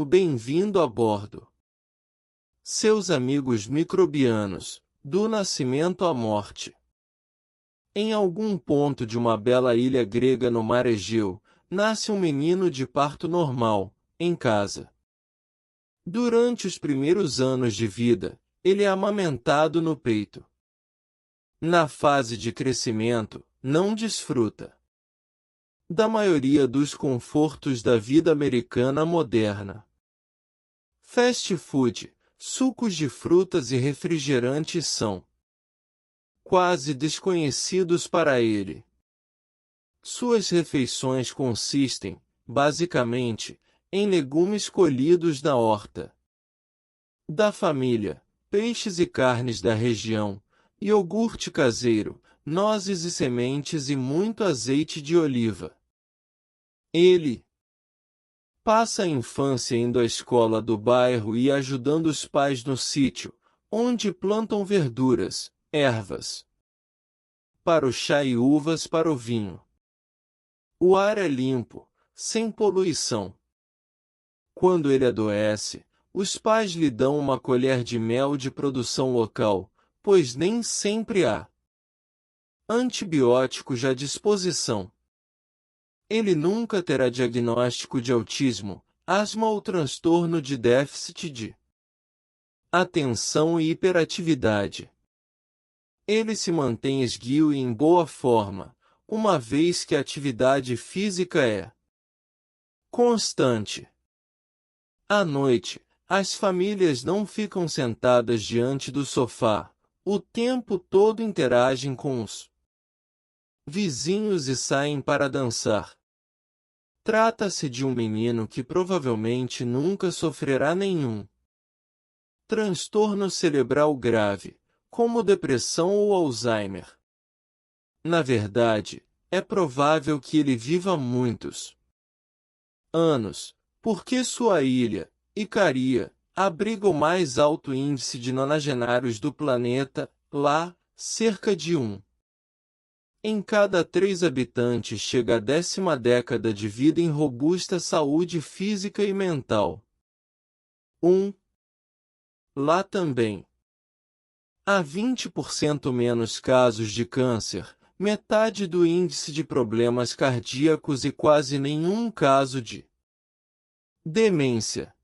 Bem-vindo a bordo. Seus amigos microbianos, do nascimento à morte. Em algum ponto de uma bela ilha grega no mar Egeu, nasce um menino de parto normal, em casa. Durante os primeiros anos de vida, ele é amamentado no peito. Na fase de crescimento, não desfruta da maioria dos confortos da vida americana moderna. Fast food, sucos de frutas e refrigerantes são quase desconhecidos para ele. Suas refeições consistem, basicamente, em legumes colhidos na horta da família, peixes e carnes da região, iogurte caseiro, nozes e sementes e muito azeite de oliva. Ele passa a infância indo à escola do bairro e ajudando os pais no sítio, onde plantam verduras, ervas para o chá e uvas para o vinho. O ar é limpo, sem poluição. Quando ele adoece, os pais lhe dão uma colher de mel de produção local, pois nem sempre há antibióticos à disposição. Ele nunca terá diagnóstico de autismo, asma ou transtorno de déficit de atenção e hiperatividade. Ele se mantém esguio e em boa forma, uma vez que a atividade física é constante. À noite, as famílias não ficam sentadas diante do sofá, o tempo todo interagem com os vizinhos e saem para dançar. Trata-se de um menino que provavelmente nunca sofrerá nenhum transtorno cerebral grave, como depressão ou Alzheimer. Na verdade, é provável que ele viva muitos anos, porque sua ilha, Icaria, abriga o mais alto índice de nonagenários do planeta, lá, cerca de 1 em cada 3 habitantes chega à 10ª década de vida em robusta saúde física e mental. Lá também há 20% menos casos de câncer, metade do índice de problemas cardíacos e quase nenhum caso de demência.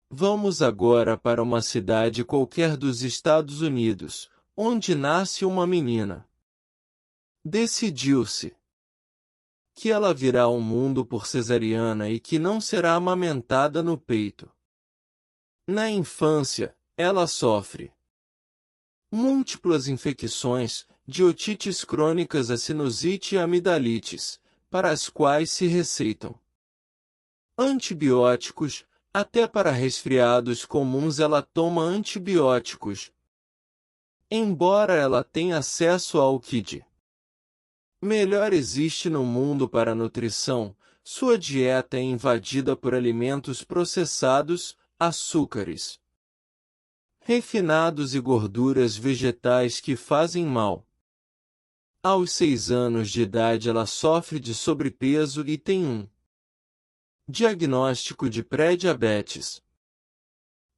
Vamos agora para uma cidade qualquer dos Estados Unidos, onde nasce uma menina. Decidiu-se que ela virá ao mundo por cesariana e que não será amamentada no peito. Na infância, ela sofre múltiplas infecções, de otites crônicas a sinusite e amidalites, para as quais se receitam antibióticos, até para resfriados comuns ela toma antibióticos. Embora ela tenha acesso ao que de melhor existe no mundo para a nutrição, sua dieta é invadida por alimentos processados, açúcares refinados e gorduras vegetais que fazem mal. Aos 6 anos de idade ela sofre de sobrepeso e tem um diagnóstico de pré-diabetes.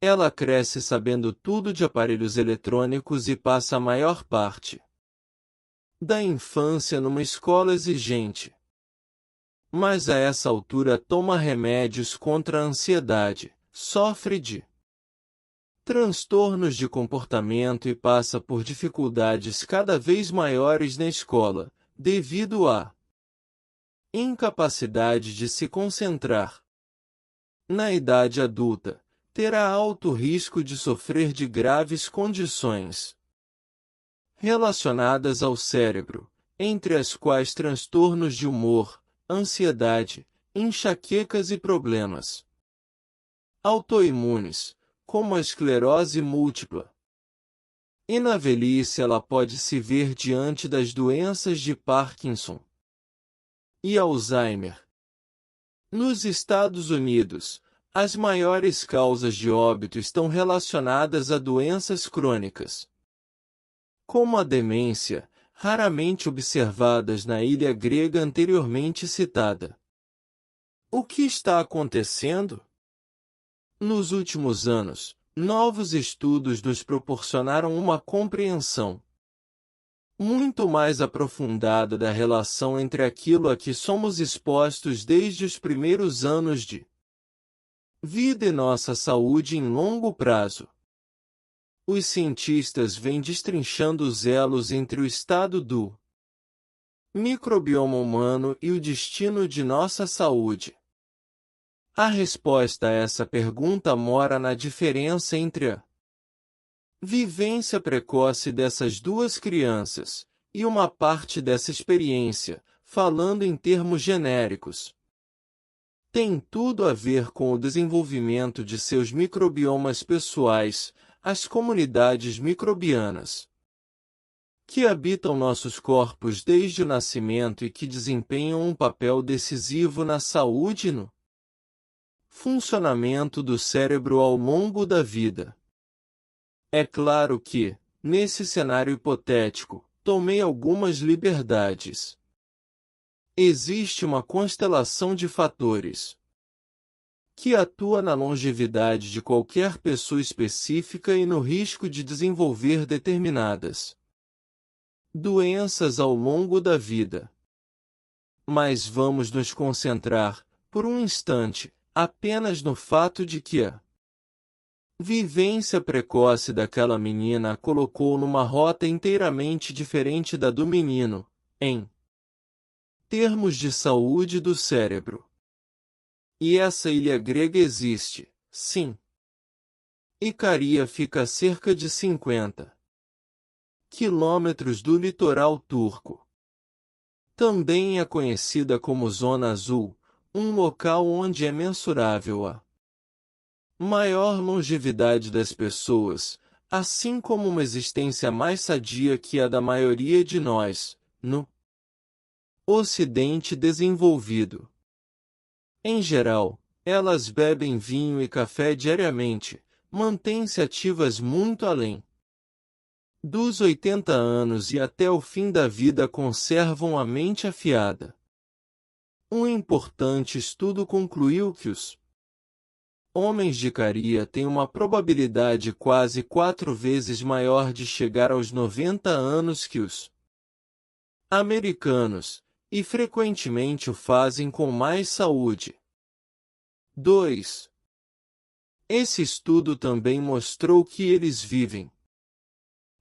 Ela cresce sabendo tudo de aparelhos eletrônicos e passa a maior parte da infância numa escola exigente. Mas a essa altura toma remédios contra a ansiedade, sofre de transtornos de comportamento e passa por dificuldades cada vez maiores na escola, devido à incapacidade de se concentrar. Na idade adulta, terá alto risco de sofrer de graves condições relacionadas ao cérebro, entre as quais transtornos de humor, ansiedade, enxaquecas e problemas autoimunes, como a esclerose múltipla. E na velhice ela pode se ver diante das doenças de Parkinson e Alzheimer. Nos Estados Unidos, as maiores causas de óbito estão relacionadas a doenças crônicas, como a demência, raramente observadas na ilha grega anteriormente citada. O que está acontecendo? Nos últimos anos, novos estudos nos proporcionaram uma compreensão muito mais aprofundada da relação entre aquilo a que somos expostos desde os primeiros anos de vida e nossa saúde em longo prazo. Os cientistas vêm destrinchando os elos entre o estado do microbioma humano e o destino de nossa saúde. A resposta a essa pergunta mora na diferença entre a vivência precoce dessas duas crianças e uma parte dessa experiência, falando em termos genéricos. Tem tudo a ver com o desenvolvimento de seus microbiomas pessoais, as comunidades microbianas, que habitam nossos corpos desde o nascimento e que desempenham um papel decisivo na saúde e no funcionamento do cérebro ao longo da vida. É claro que, nesse cenário hipotético, tomei algumas liberdades. Existe uma constelação de fatores que atua na longevidade de qualquer pessoa específica e no risco de desenvolver determinadas doenças ao longo da vida. Mas vamos nos concentrar, por um instante, apenas no fato de que a vivência precoce daquela menina a colocou numa rota inteiramente diferente da do menino, em termos de saúde do cérebro. E essa ilha grega existe, sim. Icaria fica a cerca de 50 quilômetros do litoral turco. Também é conhecida como Zona Azul, um local onde é mensurável a maior longevidade das pessoas, assim como uma existência mais sadia que a da maioria de nós, no Ocidente desenvolvido. Em geral, elas bebem vinho e café diariamente, mantêm-se ativas muito além dos 80 anos e até o fim da vida conservam a mente afiada. Um importante estudo concluiu que os homens de Icaria têm uma probabilidade quase 4 vezes maior de chegar aos 90 anos que os americanos, e frequentemente o fazem com mais saúde. 2. Esse estudo também mostrou que eles vivem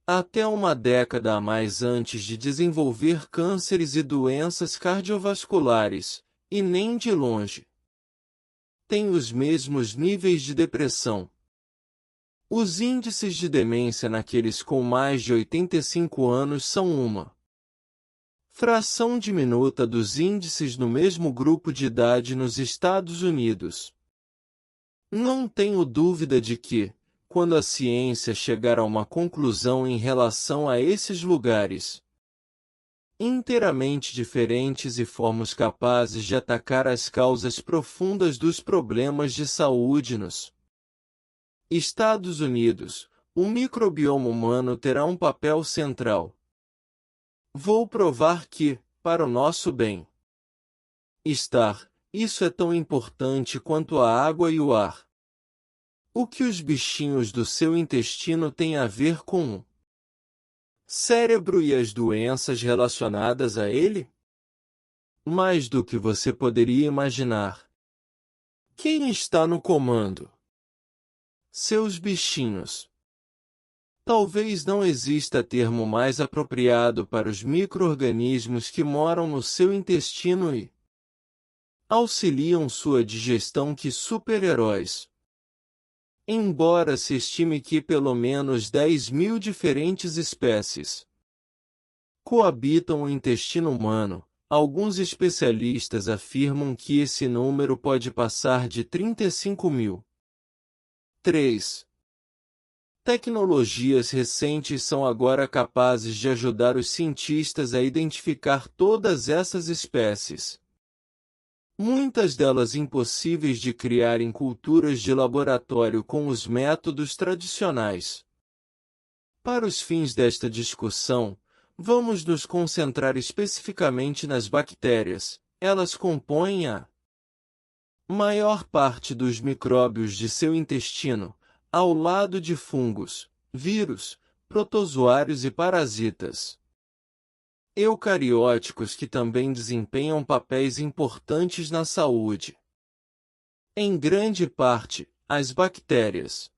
até uma década a mais antes de desenvolver cânceres e doenças cardiovasculares, e nem de longe têm os mesmos níveis de depressão. Os índices de demência naqueles com mais de 85 anos são uma fração diminuta dos índices no mesmo grupo de idade nos Estados Unidos. Não tenho dúvida de que, quando a ciência chegar a uma conclusão em relação a esses lugares inteiramente diferentes e formos capazes de atacar as causas profundas dos problemas de saúde nos Estados Unidos, o microbioma humano terá um papel central. Vou provar que, para o nosso bem isso é tão importante quanto a água e o ar. O que os bichinhos do seu intestino têm a ver com o cérebro e as doenças relacionadas a ele? Mais do que você poderia imaginar. Quem está no comando? Seus bichinhos. Talvez não exista termo mais apropriado para os micro-organismos que moram no seu intestino e auxiliam sua digestão que super-heróis. Embora se estime que pelo menos 10.000 diferentes espécies coabitam o intestino humano, alguns especialistas afirmam que esse número pode passar de 35.000. 3. Tecnologias recentes são agora capazes de ajudar os cientistas a identificar todas essas espécies. Muitas delas impossíveis de criar em culturas de laboratório com os métodos tradicionais. Para os fins desta discussão, vamos nos concentrar especificamente nas bactérias. Elas compõem a Maior parte dos micróbios de seu intestino, ao lado de fungos, vírus, protozoários e parasitas eucarióticos que também desempenham papéis importantes na saúde. Em grande parte, as bactérias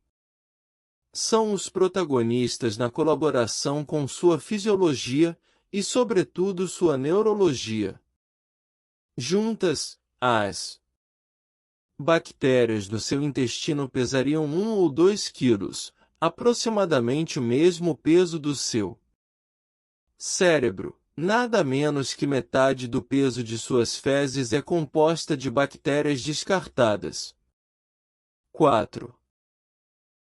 são os protagonistas na colaboração com sua fisiologia e, sobretudo, sua neurologia. Juntas, as bactérias do seu intestino pesariam 1 ou 2 quilos, aproximadamente o mesmo peso do seu cérebro. Nada menos que metade do peso de suas fezes é composta de bactérias descartadas. 4.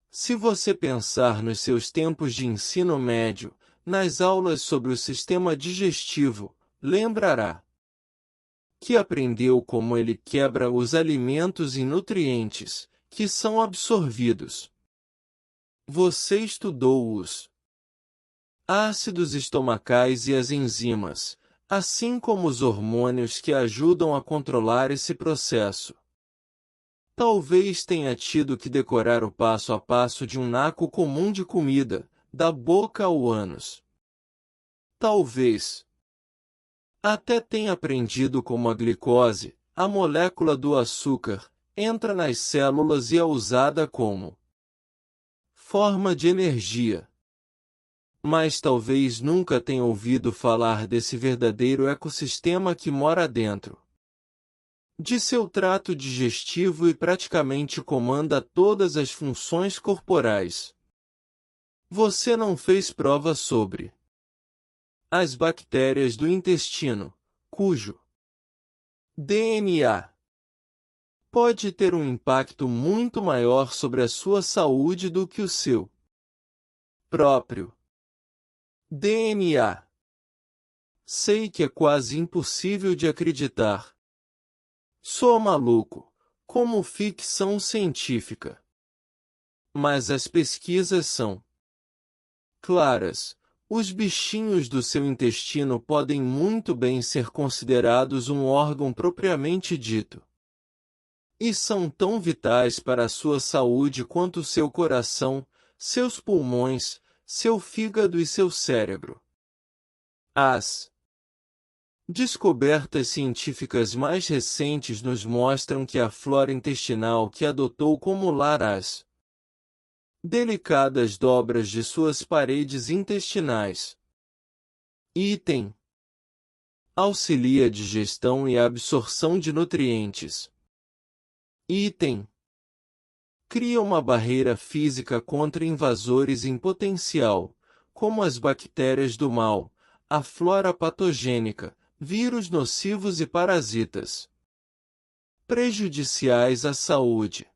Se você pensar nos seus tempos de ensino médio, nas aulas sobre o sistema digestivo, lembrará que aprendeu como ele quebra os alimentos em nutrientes, que são absorvidos. Você estudou os ácidos estomacais e as enzimas, assim como os hormônios que ajudam a controlar esse processo. Talvez tenha tido que decorar o passo a passo de um naco comum de comida, da boca ao ânus. Talvez até tenha aprendido como a glicose, a molécula do açúcar, entra nas células e é usada como forma de energia. Mas talvez nunca tenha ouvido falar desse verdadeiro ecossistema que mora dentro de seu trato digestivo e praticamente comanda todas as funções corporais. Você não fez prova sobre as bactérias do intestino, cujo DNA pode ter um impacto muito maior sobre a sua saúde do que o seu próprio DNA. Sei que é quase impossível de acreditar. Sou maluco, como ficção científica. Mas as pesquisas são claras. Os bichinhos do seu intestino podem muito bem ser considerados um órgão propriamente dito. E são tão vitais para a sua saúde quanto seu coração, seus pulmões, seu fígado e seu cérebro. As descobertas científicas mais recentes nos mostram que a flora intestinal que adotou como lar as delicadas dobras de suas paredes intestinais. Item. Auxilia a digestão e a absorção de nutrientes. Item. Cria uma barreira física contra invasores em potencial, como as bactérias do mal, a flora patogênica, vírus nocivos e parasitas prejudiciais à saúde.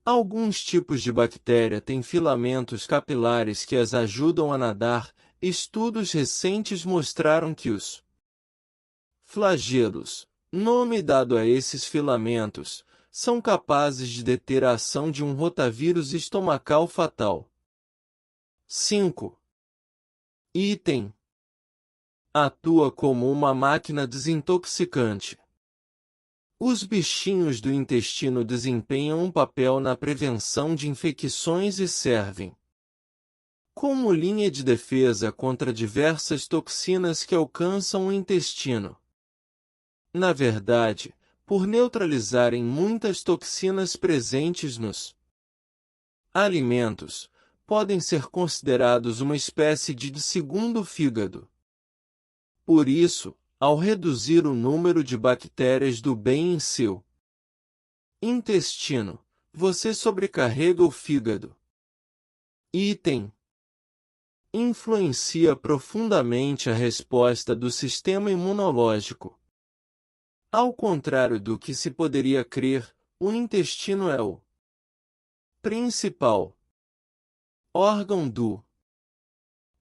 Alguns tipos de bactéria têm filamentos capilares que as ajudam a nadar. Estudos recentes mostraram que os flagelos, nome dado a esses filamentos, são capazes de deter a ação de um rotavírus estomacal fatal. 5. Item. Atua como uma máquina desintoxicante. Os bichinhos do intestino desempenham um papel na prevenção de infecções e servem como linha de defesa contra diversas toxinas que alcançam o intestino. Na verdade, por neutralizarem muitas toxinas presentes nos alimentos, podem ser considerados uma espécie de segundo fígado. Por isso, ao reduzir o número de bactérias do bem em seu intestino, você sobrecarrega o fígado. Item. Influencia profundamente a resposta do sistema imunológico. Ao contrário do que se poderia crer, o intestino é o principal órgão do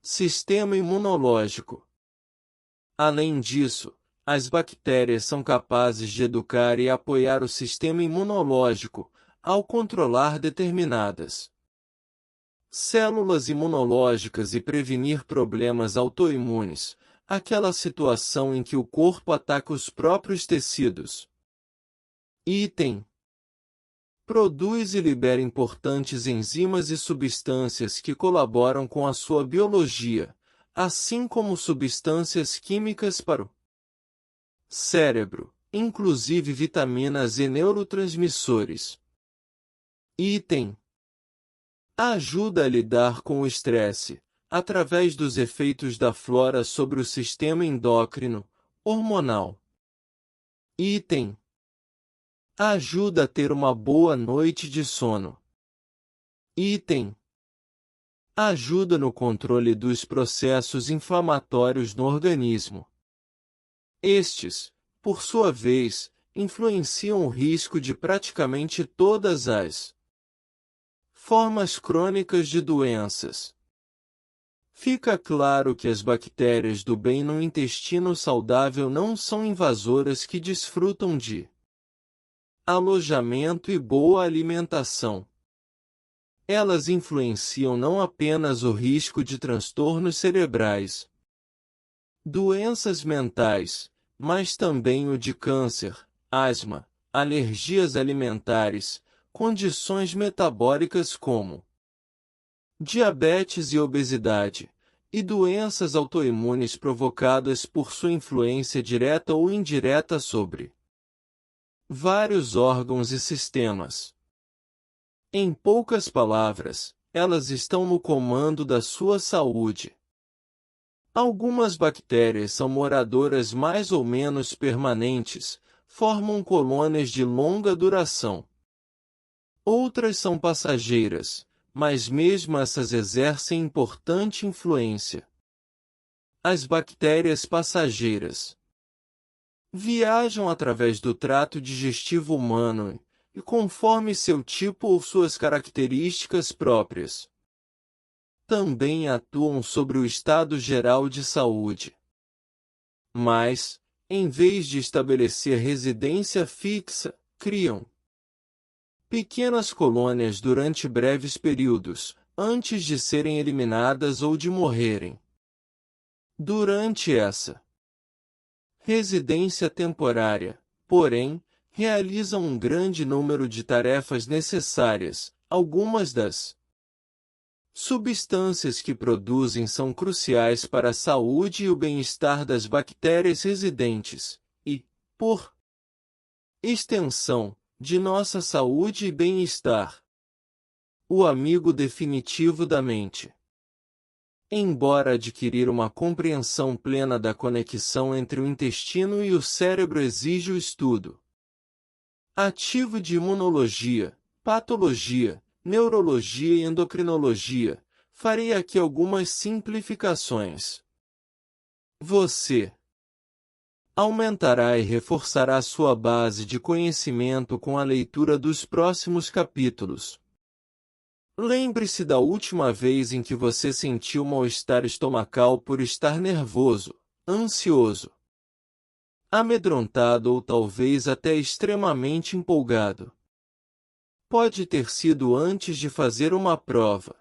sistema imunológico. Além disso, as bactérias são capazes de educar e apoiar o sistema imunológico, ao controlar determinadas células imunológicas e prevenir problemas autoimunes, aquela situação em que o corpo ataca os próprios tecidos. Item. Produz e libera importantes enzimas e substâncias que colaboram com a sua biologia, assim como substâncias químicas para o cérebro, inclusive vitaminas e neurotransmissores. Item. Ajuda a lidar com o estresse, através dos efeitos da flora sobre o sistema endócrino, hormonal. Item. Ajuda a ter uma boa noite de sono. Item. Ajuda no controle dos processos inflamatórios no organismo. Estes, por sua vez, influenciam o risco de praticamente todas as formas crônicas de doenças. Fica claro que as bactérias do bem no intestino saudável não são invasoras que desfrutam de alojamento e boa alimentação. Elas influenciam não apenas o risco de transtornos cerebrais, doenças mentais, mas também o de câncer, asma, alergias alimentares, condições metabólicas como diabetes e obesidade, e doenças autoimunes provocadas por sua influência direta ou indireta sobre vários órgãos e sistemas. Em poucas palavras, elas estão no comando da sua saúde. Algumas bactérias são moradoras mais ou menos permanentes, formam colônias de longa duração. Outras são passageiras, mas mesmo essas exercem importante influência. As bactérias passageiras viajam através do trato digestivo humano e, conforme seu tipo ou suas características próprias, também atuam sobre o estado geral de saúde. Mas, em vez de estabelecer residência fixa, criam pequenas colônias durante breves períodos, antes de serem eliminadas ou de morrerem. Durante essa residência temporária, porém, realizam um grande número de tarefas necessárias. Algumas das substâncias que produzem são cruciais para a saúde e o bem-estar das bactérias residentes, e, por extensão, de nossa saúde e bem-estar. O amigo definitivo da mente. Embora adquirir uma compreensão plena da conexão entre o intestino e o cérebro exige o estudo ativo de imunologia, patologia, neurologia e endocrinologia, farei aqui algumas simplificações. Você aumentará e reforçará sua base de conhecimento com a leitura dos próximos capítulos. Lembre-se da última vez em que você sentiu mal-estar estomacal por estar nervoso, ansioso, amedrontado ou talvez até extremamente empolgado. Pode ter sido antes de fazer uma prova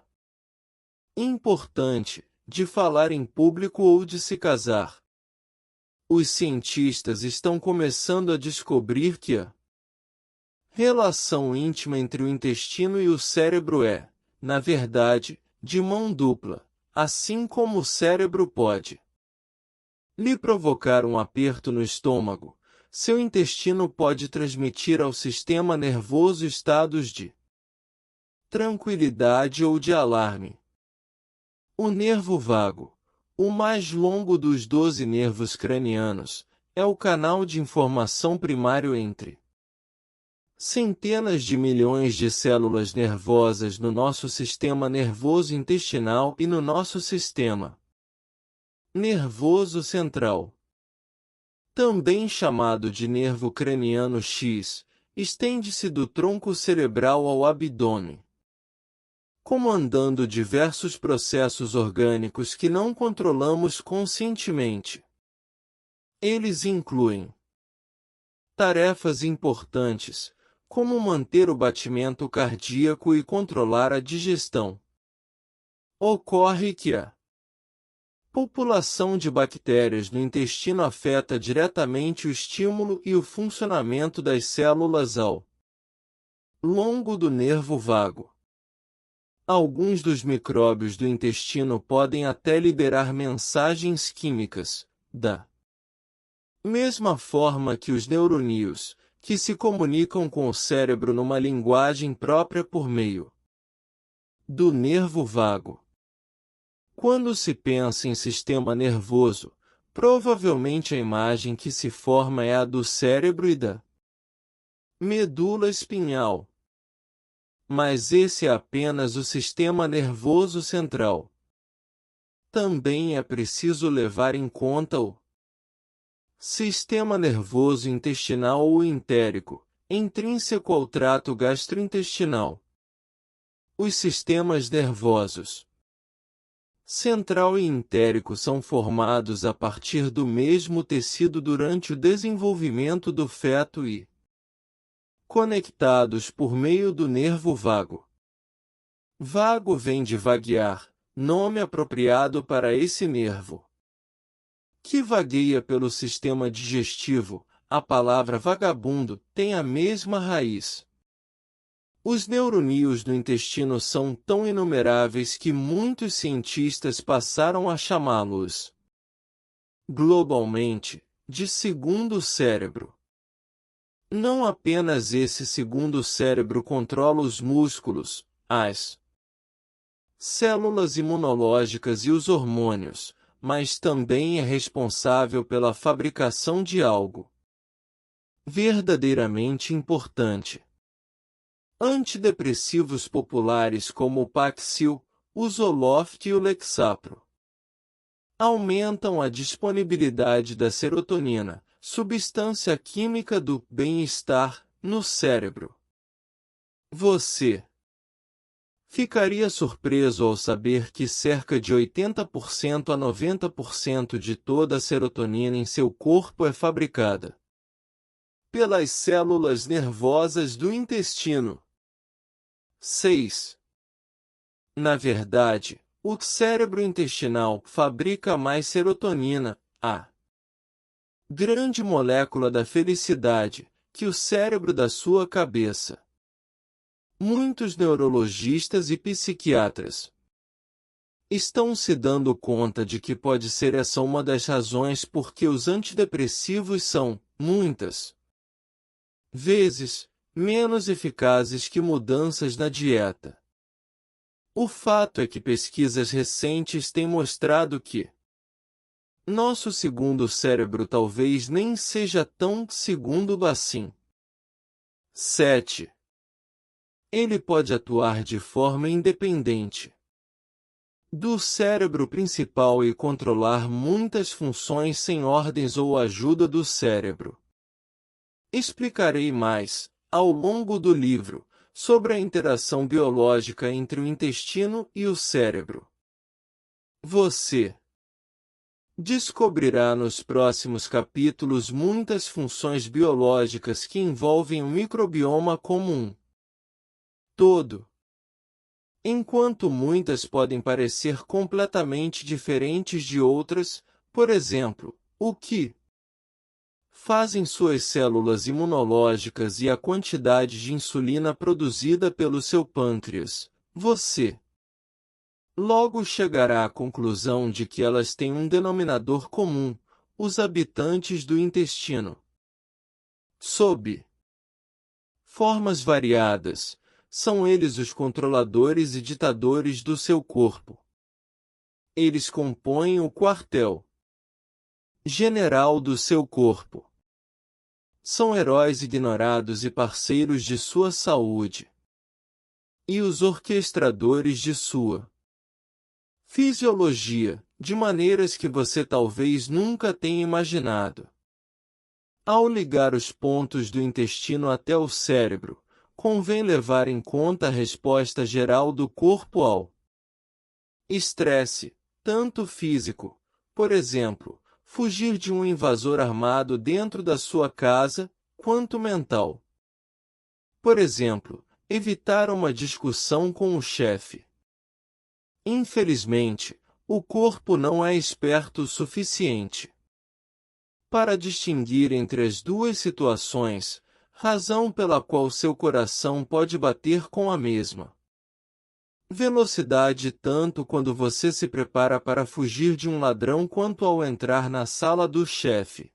importante, de falar em público ou de se casar. Os cientistas estão começando a descobrir que a relação íntima entre o intestino e o cérebro é, na verdade, de mão dupla, assim como o cérebro pode lhe provocar um aperto no estômago, seu intestino pode transmitir ao sistema nervoso estados de tranquilidade ou de alarme. O nervo vago, o mais longo dos 12 nervos cranianos, é o canal de informação primário entre centenas de milhões de células nervosas no nosso sistema nervoso intestinal e no nosso sistema nervoso central. Também chamado de nervo craniano X, estende-se do tronco cerebral ao abdômen, comandando diversos processos orgânicos que não controlamos conscientemente. Eles incluem tarefas importantes, como manter o batimento cardíaco e controlar a digestão. Ocorre que a População de bactérias no intestino afeta diretamente o estímulo e o funcionamento das células ao longo do nervo vago. Alguns dos micróbios do intestino podem até liberar mensagens químicas, da mesma forma que os neurônios, que se comunicam com o cérebro numa linguagem própria por meio do nervo vago. Quando se pensa em sistema nervoso, provavelmente a imagem que se forma é a do cérebro e da medula espinhal. Mas esse é apenas o sistema nervoso central. Também é preciso levar em conta o sistema nervoso intestinal ou entérico, intrínseco ao trato gastrointestinal. Os sistemas nervosos central e entérico são formados a partir do mesmo tecido durante o desenvolvimento do feto e conectados por meio do nervo vago. Vago vem de vaguear, nome apropriado para esse nervo que vagueia pelo sistema digestivo. A palavra vagabundo tem a mesma raiz. Os neurônios do intestino são tão inumeráveis que muitos cientistas passaram a chamá-los, globalmente, de segundo cérebro. Não apenas esse segundo cérebro controla os músculos, as células imunológicas e os hormônios, mas também é responsável pela fabricação de algo verdadeiramente importante. Antidepressivos populares como o Paxil, o Zoloft e o Lexapro aumentam a disponibilidade da serotonina, substância química do bem-estar, no cérebro. Você ficaria surpreso ao saber que cerca de 80% a 90% de toda a serotonina em seu corpo é fabricada pelas células nervosas do intestino. 6. Na verdade, o cérebro intestinal fabrica mais serotonina, a grande molécula da felicidade, que o cérebro da sua cabeça. Muitos neurologistas e psiquiatras estão se dando conta de que pode ser essa uma das razões por que os antidepressivos são, muitas vezes, menos eficazes que mudanças na dieta. O fato é que pesquisas recentes têm mostrado que nosso segundo cérebro talvez nem seja tão segundo assim. 7. Ele pode atuar de forma independente do cérebro principal e controlar muitas funções sem ordens ou ajuda do cérebro. Explicarei mais, ao longo do livro, sobre a interação biológica entre o intestino e o cérebro. Você descobrirá nos próximos capítulos muitas funções biológicas que envolvem o microbioma como um todo. Enquanto muitas podem parecer completamente diferentes de outras, por exemplo, o que fazem suas células imunológicas e a quantidade de insulina produzida pelo seu pâncreas, você logo chegará à conclusão de que elas têm um denominador comum: os habitantes do intestino. Sob formas variadas, são eles os controladores e ditadores do seu corpo. Eles compõem o quartel-general do seu corpo. São heróis ignorados e parceiros de sua saúde. E os orquestradores de sua fisiologia, de maneiras que você talvez nunca tenha imaginado. Ao ligar os pontos do intestino até o cérebro, convém levar em conta a resposta geral do corpo ao estresse, tanto físico, por exemplo, fugir de um invasor armado dentro da sua casa, quanto mental. Por exemplo, evitar uma discussão com o chefe. Infelizmente, O corpo não é esperto o suficiente para distinguir entre as duas situações, razão pela qual seu coração pode bater com a mesma velocidade tanto quando você se prepara para fugir de um ladrão quanto ao entrar na sala do chefe.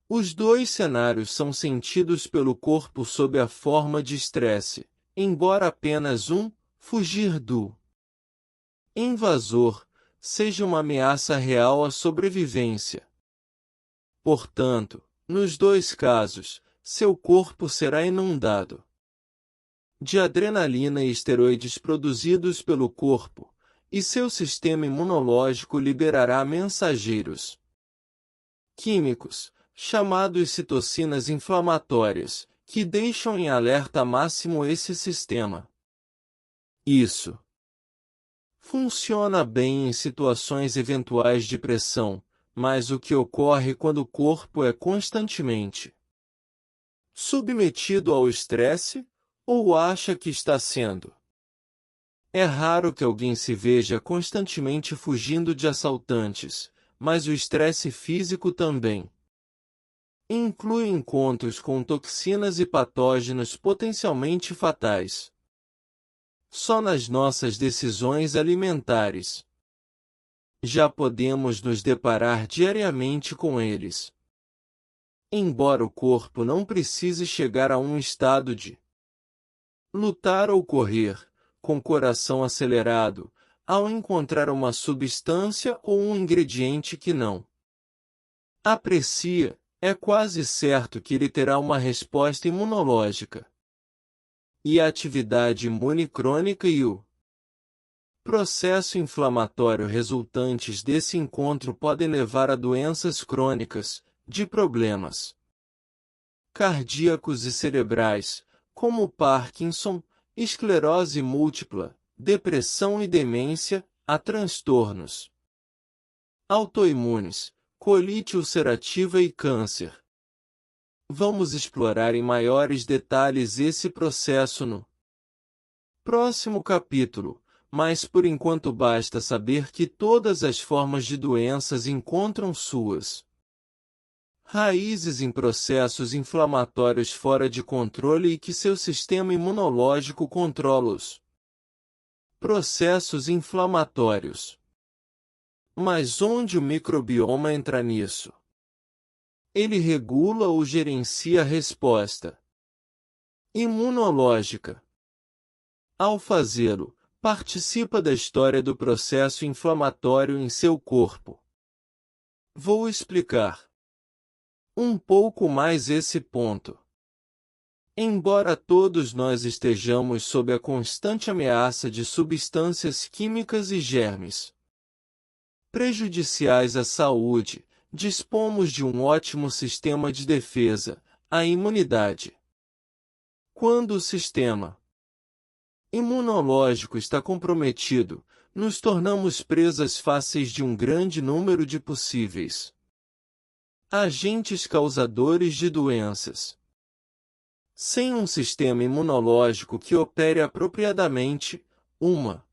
Os dois cenários são sentidos pelo corpo sob a forma de estresse, embora apenas um, fugir do invasor, seja uma ameaça real à sobrevivência. Portanto, nos dois casos, seu corpo será inundado de adrenalina e esteroides produzidos pelo corpo, e seu sistema imunológico liberará mensageiros químicos, chamados citocinas inflamatórias, que deixam em alerta máximo esse sistema. Isso funciona bem em situações eventuais de pressão, mas o que ocorre quando o corpo é constantemente submetido ao estresse, ou acha que está sendo? É raro que alguém se veja constantemente fugindo de assaltantes, mas o estresse físico também inclui encontros com toxinas e patógenos potencialmente fatais. Só nas nossas decisões alimentares já podemos nos deparar diariamente com eles. Embora o corpo não precise chegar a um estado de lutar ou correr, com coração acelerado, ao encontrar uma substância ou um ingrediente que não aprecia, é quase certo que ele terá uma resposta imunológica. E a atividade imune crônica e o processo inflamatório resultantes desse encontro podem levar a doenças crônicas, de problemas cardíacos e cerebrais, como Parkinson, esclerose múltipla, depressão e demência, a transtornos autoimunes, colite ulcerativa e câncer. Vamos explorar em maiores detalhes esse processo no próximo capítulo, mas por enquanto basta saber que todas as formas de doenças encontram suas raízes em processos inflamatórios fora de controle e que seu sistema imunológico controla os processos inflamatórios. Mas onde o microbioma entra nisso? Ele regula ou gerencia a resposta imunológica. Ao fazê-lo, participa da história do processo inflamatório em seu corpo. Vou explicar um pouco mais esse ponto. Embora todos nós estejamos sob a constante ameaça de substâncias químicas e germes prejudiciais à saúde, dispomos de um ótimo sistema de defesa, a imunidade. Quando o sistema imunológico está comprometido, nos tornamos presas fáceis de um grande número de possíveis agentes causadores de doenças. Sem um sistema imunológico que opere apropriadamente, uma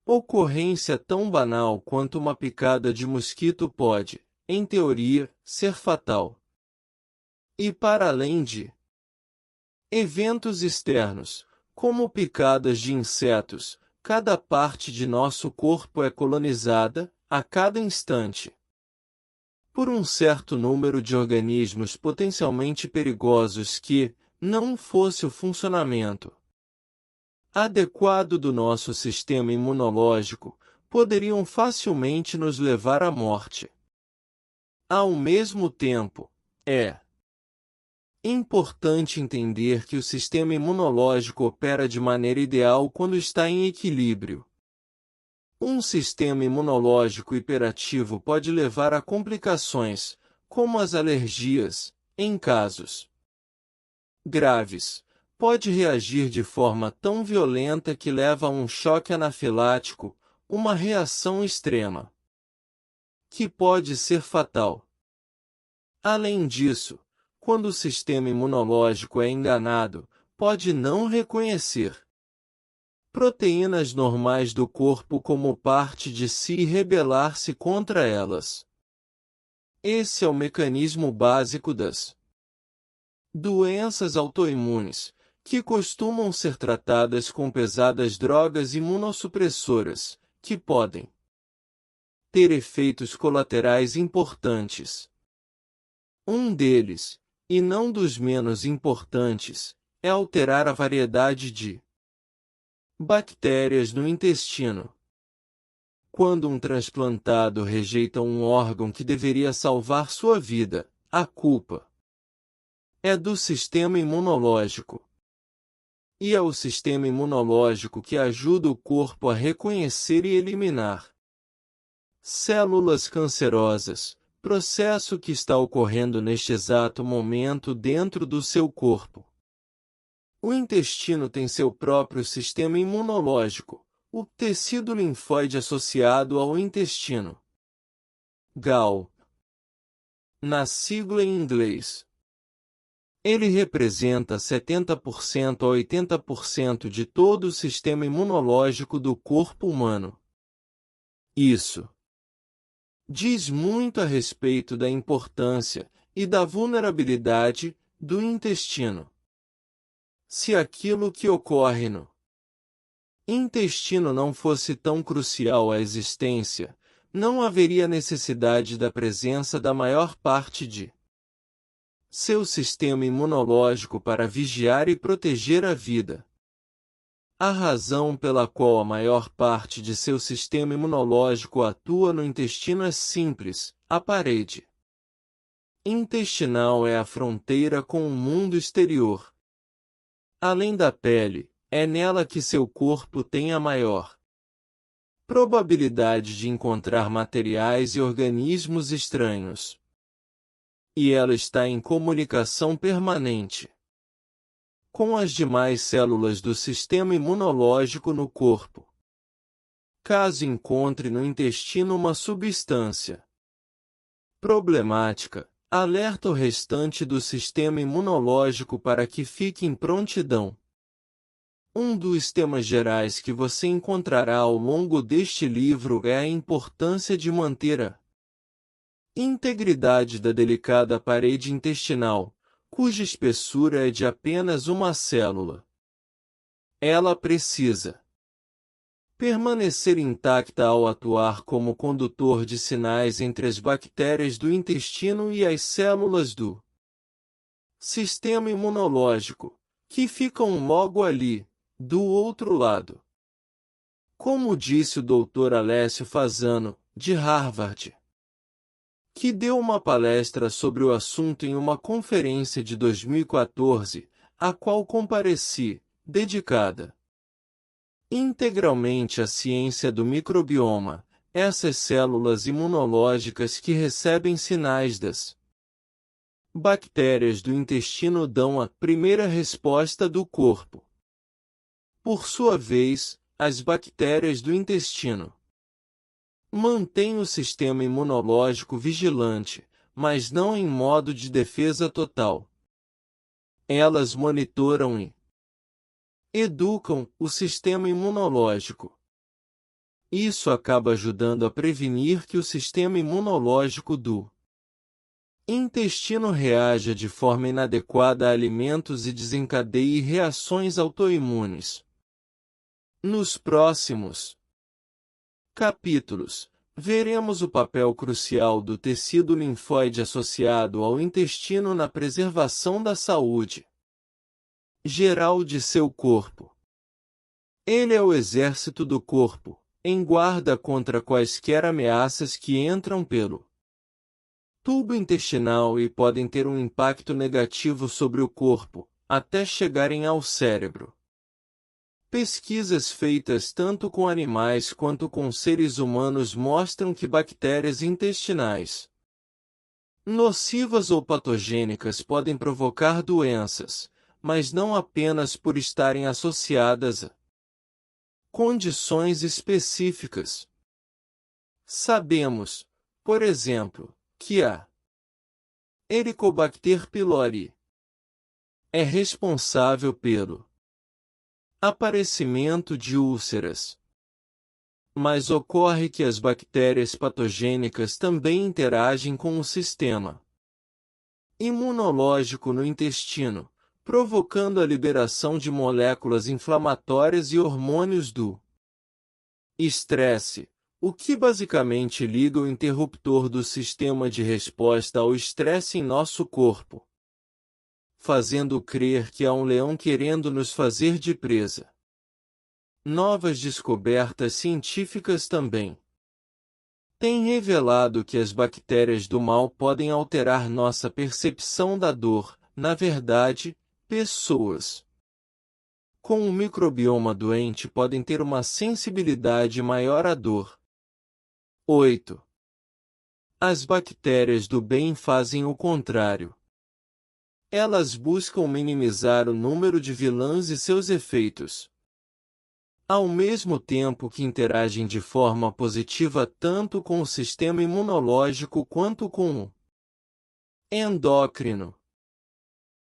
ocorrência tão banal quanto uma picada de mosquito pode, em teoria, ser fatal. E para além de eventos externos, como picadas de insetos, cada parte de nosso corpo é colonizada, a cada instante, por um certo número de organismos potencialmente perigosos que, não fosse o funcionamento adequado do nosso sistema imunológico, poderiam facilmente nos levar à morte. Ao mesmo tempo, é importante entender que o sistema imunológico opera de maneira ideal quando está em equilíbrio. Um sistema imunológico hiperativo pode levar a complicações, como as alergias, em casos graves. Pode reagir de forma tão violenta que leva a um choque anafilático, uma reação extrema, que pode ser fatal. Além disso, quando o sistema imunológico é enganado, pode não reconhecer proteínas normais do corpo como parte de si e rebelar-se contra elas. Esse é o mecanismo básico das doenças autoimunes, que costumam ser tratadas com pesadas drogas imunossupressoras, que podem ter efeitos colaterais importantes. Um deles, e não dos menos importantes, é alterar a variedade de bactérias no intestino. Quando um transplantado rejeita um órgão que deveria salvar sua vida, a culpa é do sistema imunológico. E é o sistema imunológico que ajuda o corpo a reconhecer e eliminar células cancerosas, processo que está ocorrendo neste exato momento dentro do seu corpo. O intestino tem seu próprio sistema imunológico, o tecido linfóide associado ao intestino. GAL. Na sigla em inglês. Ele representa 70% a 80% de todo o sistema imunológico do corpo humano. Isso diz muito a respeito da importância e da vulnerabilidade do intestino. Se aquilo que ocorre no intestino não fosse tão crucial à existência, não haveria necessidade da presença da maior parte de seu sistema imunológico para vigiar e proteger a vida. A razão pela qual a maior parte de seu sistema imunológico atua no intestino é simples: a parede intestinal é a fronteira com o mundo exterior. Além da pele, é nela que seu corpo tem a maior probabilidade de encontrar materiais e organismos estranhos. E ela está em comunicação permanente com as demais células do sistema imunológico no corpo. Caso encontre no intestino uma substância problemática, alerta o restante do sistema imunológico para que fique em prontidão. Um dos temas gerais que você encontrará ao longo deste livro é a importância de manter a integridade da delicada parede intestinal, cuja espessura é de apenas uma célula. Ela precisa permanecer intacta ao atuar como condutor de sinais entre as bactérias do intestino e as células do sistema imunológico, que ficam logo ali, do outro lado. Como disse o Dr. Alessio Fasano, de Harvard, que deu uma palestra sobre o assunto em uma conferência de 2014, a qual compareci, dedicada integralmente à ciência do microbioma, essas células imunológicas que recebem sinais das bactérias do intestino dão a primeira resposta do corpo. Por sua vez, as bactérias do intestino mantêm o sistema imunológico vigilante, mas não em modo de defesa total. Elas monitoram e educam o sistema imunológico. Isso acaba ajudando a prevenir que o sistema imunológico do intestino reaja de forma inadequada a alimentos e desencadeie reações autoimunes. Nos próximos capítulos, veremos o papel crucial do tecido linfóide associado ao intestino na preservação da saúde geral de seu corpo. Ele é o exército do corpo, em guarda contra quaisquer ameaças que entram pelo tubo intestinal e podem ter um impacto negativo sobre o corpo, até chegarem ao cérebro. Pesquisas feitas tanto com animais quanto com seres humanos mostram que bactérias intestinais nocivas ou patogênicas podem provocar doenças, mas não apenas por estarem associadas a condições específicas. Sabemos, por exemplo, que a Helicobacter pylori é responsável pelo Aparecimento de úlceras. Mas ocorre que as bactérias patogênicas também interagem com o sistema imunológico no intestino, provocando a liberação de moléculas inflamatórias e hormônios do estresse, o que basicamente liga o interruptor do sistema de resposta ao estresse em nosso corpo, fazendo crer que há um leão querendo nos fazer de presa. Novas descobertas científicas também têm revelado que as bactérias do mal podem alterar nossa percepção da dor. Na verdade, pessoas com um microbioma doente podem ter uma sensibilidade maior à dor. 8. As bactérias do bem fazem o contrário. Elas buscam minimizar o número de vilãs e seus efeitos, ao mesmo tempo que interagem de forma positiva tanto com o sistema imunológico quanto com o endócrino.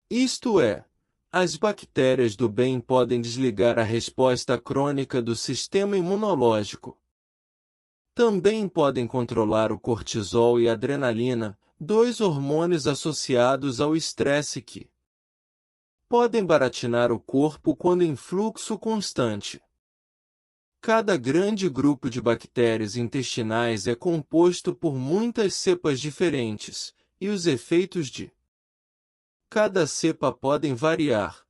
Isto é, as bactérias do bem podem desligar a resposta crônica do sistema imunológico. Também podem controlar o cortisol e a adrenalina, dois hormônios associados ao estresse que podem baratinar o corpo quando em fluxo constante. Cada grande grupo de bactérias intestinais é composto por muitas cepas diferentes, e os efeitos de cada cepa podem variar.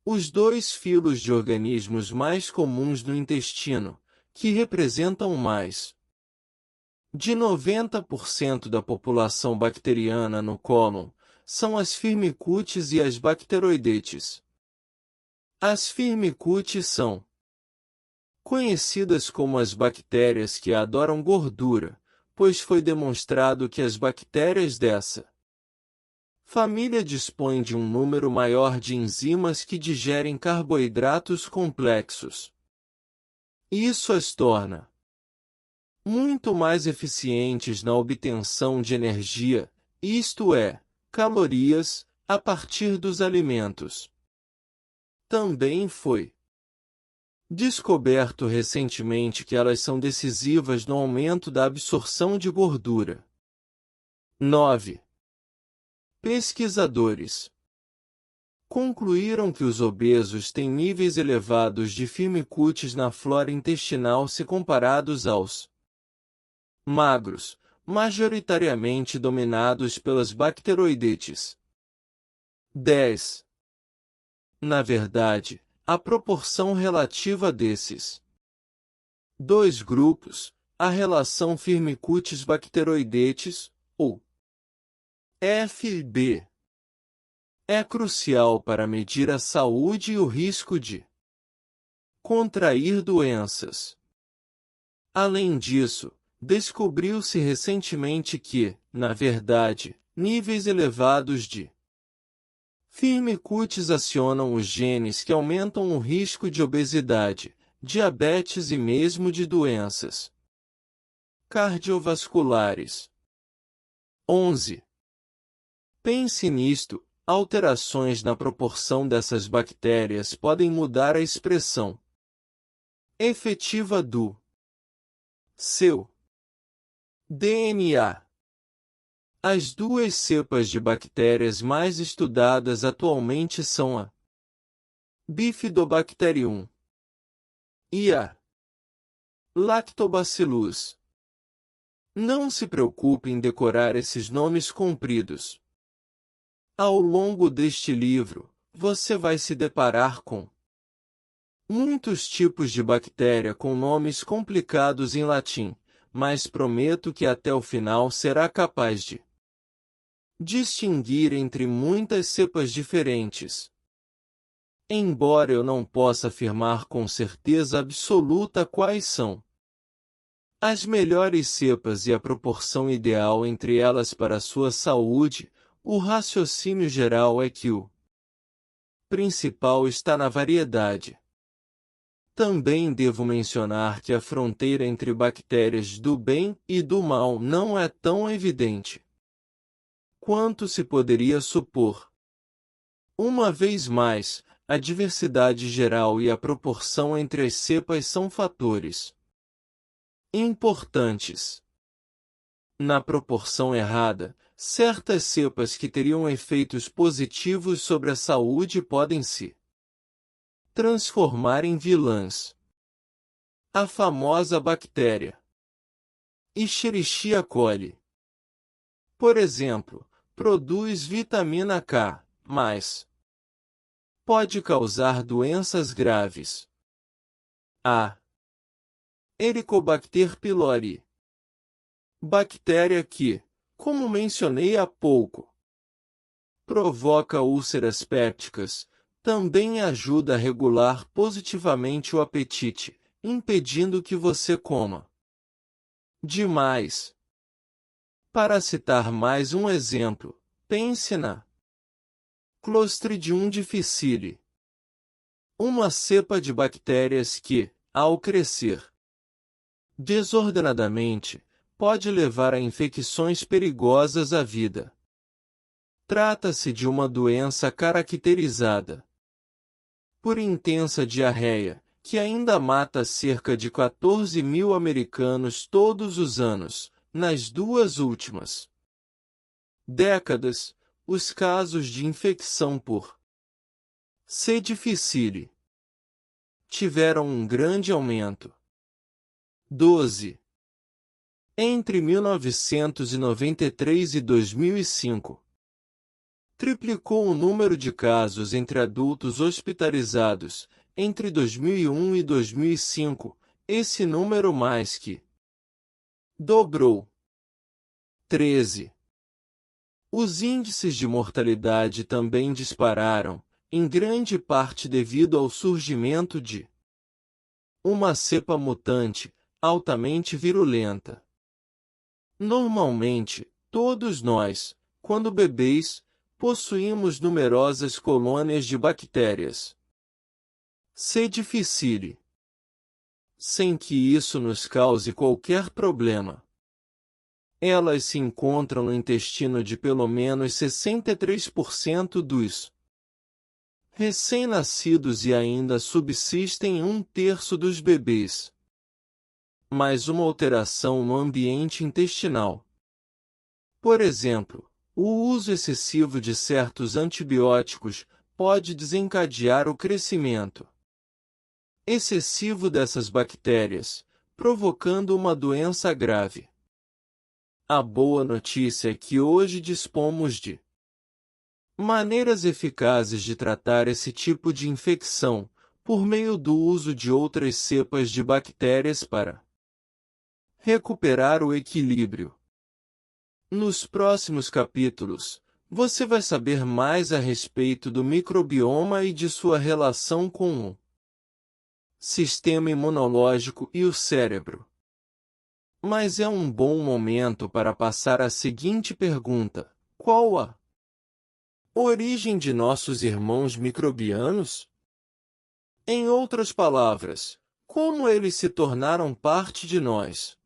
Os dois filos de organismos mais comuns no intestino, que representam mais de 90% da população bacteriana no cólon, são as Firmicutes e as Bacteroidetes. As Firmicutes são conhecidas como as bactérias que adoram gordura, pois foi demonstrado que as bactérias dessa família dispõem de um número maior de enzimas que digerem carboidratos complexos. Isso as torna muito mais eficientes na obtenção de energia, isto é, calorias, a partir dos alimentos. Também foi descoberto recentemente que elas são decisivas no aumento da absorção de gordura. 9. Pesquisadores concluíram que os obesos têm níveis elevados de firmicutes na flora intestinal se comparados aos magros, majoritariamente dominados pelas bacteroidetes. 10. Na verdade, a proporção relativa desses dois grupos, a relação firmicutes-bacteroidetes, ou FB, é crucial para medir a saúde e o risco de contrair doenças. Além disso, descobriu-se recentemente que, na verdade, níveis elevados de firmicutes acionam os genes que aumentam o risco de obesidade, diabetes e mesmo de doenças cardiovasculares. 11. Pense nisto, alterações na proporção dessas bactérias podem mudar a expressão efetiva do seu DNA. As duas cepas de bactérias mais estudadas atualmente são a Bifidobacterium e a Lactobacillus. Não se preocupe em decorar esses nomes compridos. Ao longo deste livro, você vai se deparar com muitos tipos de bactéria com nomes complicados em latim, mas prometo que até o final será capaz de distinguir entre muitas cepas diferentes. Embora eu não possa afirmar com certeza absoluta quais são as melhores cepas e a proporção ideal entre elas para a sua saúde, o raciocínio geral é que o principal está na variedade. Também devo mencionar que a fronteira entre bactérias do bem e do mal não é tão evidente quanto se poderia supor. Uma vez mais, a diversidade geral e a proporção entre as cepas são fatores importantes. Na proporção errada, certas cepas que teriam efeitos positivos sobre a saúde podem se transformar em vilãs. A famosa bactéria Escherichia coli, por exemplo, produz vitamina K, mas pode causar doenças graves. A Helicobacter pylori, bactéria que, como mencionei há pouco, provoca úlceras pépticas, também ajuda a regular positivamente o apetite, impedindo que você coma demais. Para citar mais um exemplo, pense na Clostridium difficile, uma cepa de bactérias que, ao crescer desordenadamente, pode levar a infecções perigosas à vida. Trata-se de uma doença caracterizada por intensa diarreia, que ainda mata cerca de 14 mil americanos todos os anos. Nas duas últimas décadas, os casos de infecção por C. difficile tiveram um grande aumento. 12. Entre 1993 e 2005, triplicou o número de casos entre adultos hospitalizados. Entre 2001 e 2005, esse número mais que dobrou. 13. Os índices de mortalidade também dispararam, em grande parte devido ao surgimento de uma cepa mutante, altamente virulenta. Normalmente, todos nós, quando bebês, possuímos numerosas colônias de bactérias C. difficile, sem que isso nos cause qualquer problema. Elas se encontram no intestino de pelo menos 63% dos recém-nascidos e ainda subsistem em 1/3 dos bebês. Mais uma alteração no ambiente intestinal. Por exemplo, o uso excessivo de certos antibióticos pode desencadear o crescimento excessivo dessas bactérias, provocando uma doença grave. A boa notícia é que hoje dispomos de maneiras eficazes de tratar esse tipo de infecção, por meio do uso de outras cepas de bactérias para recuperar o equilíbrio. Nos próximos capítulos, você vai saber mais a respeito do microbioma e de sua relação com o sistema imunológico e o cérebro. Mas é um bom momento para passar a seguinte pergunta: qual a origem de nossos irmãos microbianos? Em outras palavras, como eles se tornaram parte de nós?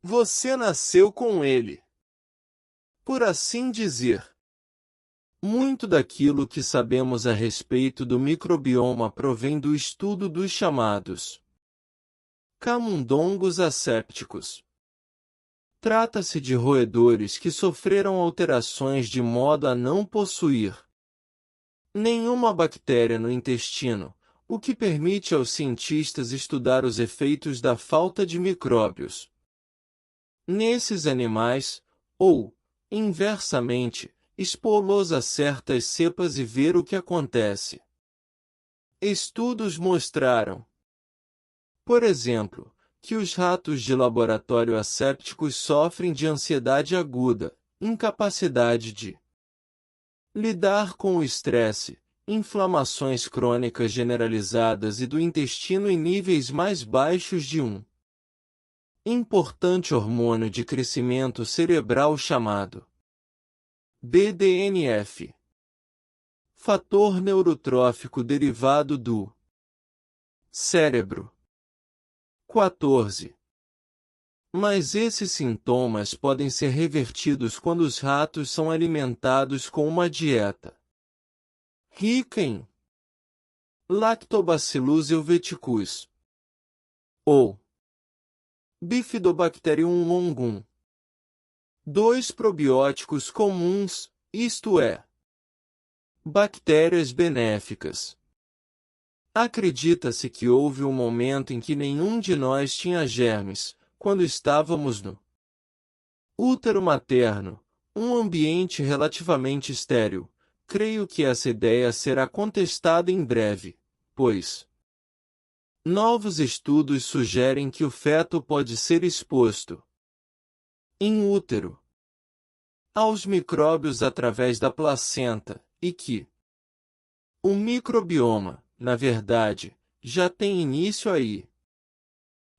Você nasceu com ele, por assim dizer. Muito daquilo que sabemos a respeito do microbioma provém do estudo dos chamados camundongos assépticos. Trata-se de roedores que sofreram alterações de modo a não possuir nenhuma bactéria no intestino, o que permite aos cientistas estudar os efeitos da falta de micróbios nesses animais, ou, inversamente, expô-los a certas cepas e ver o que acontece. Estudos mostraram, por exemplo, que os ratos de laboratório assépticos sofrem de ansiedade aguda, incapacidade de lidar com o estresse, inflamações crônicas generalizadas e do intestino em níveis mais baixos de um importante hormônio de crescimento cerebral chamado BDNF, fator neurotrófico derivado do cérebro. 14. Mas esses sintomas podem ser revertidos quando os ratos são alimentados com uma dieta rica em Lactobacillus helveticus ou Bifidobacterium longum. 2 probióticos comuns, isto é, bactérias benéficas. Acredita-se que houve um momento em que nenhum de nós tinha germes, quando estávamos no útero materno, um ambiente relativamente estéril. Creio que essa ideia será contestada em breve, pois novos estudos sugerem que o feto pode ser exposto in útero aos micróbios através da placenta, e que o microbioma, na verdade, já tem início aí.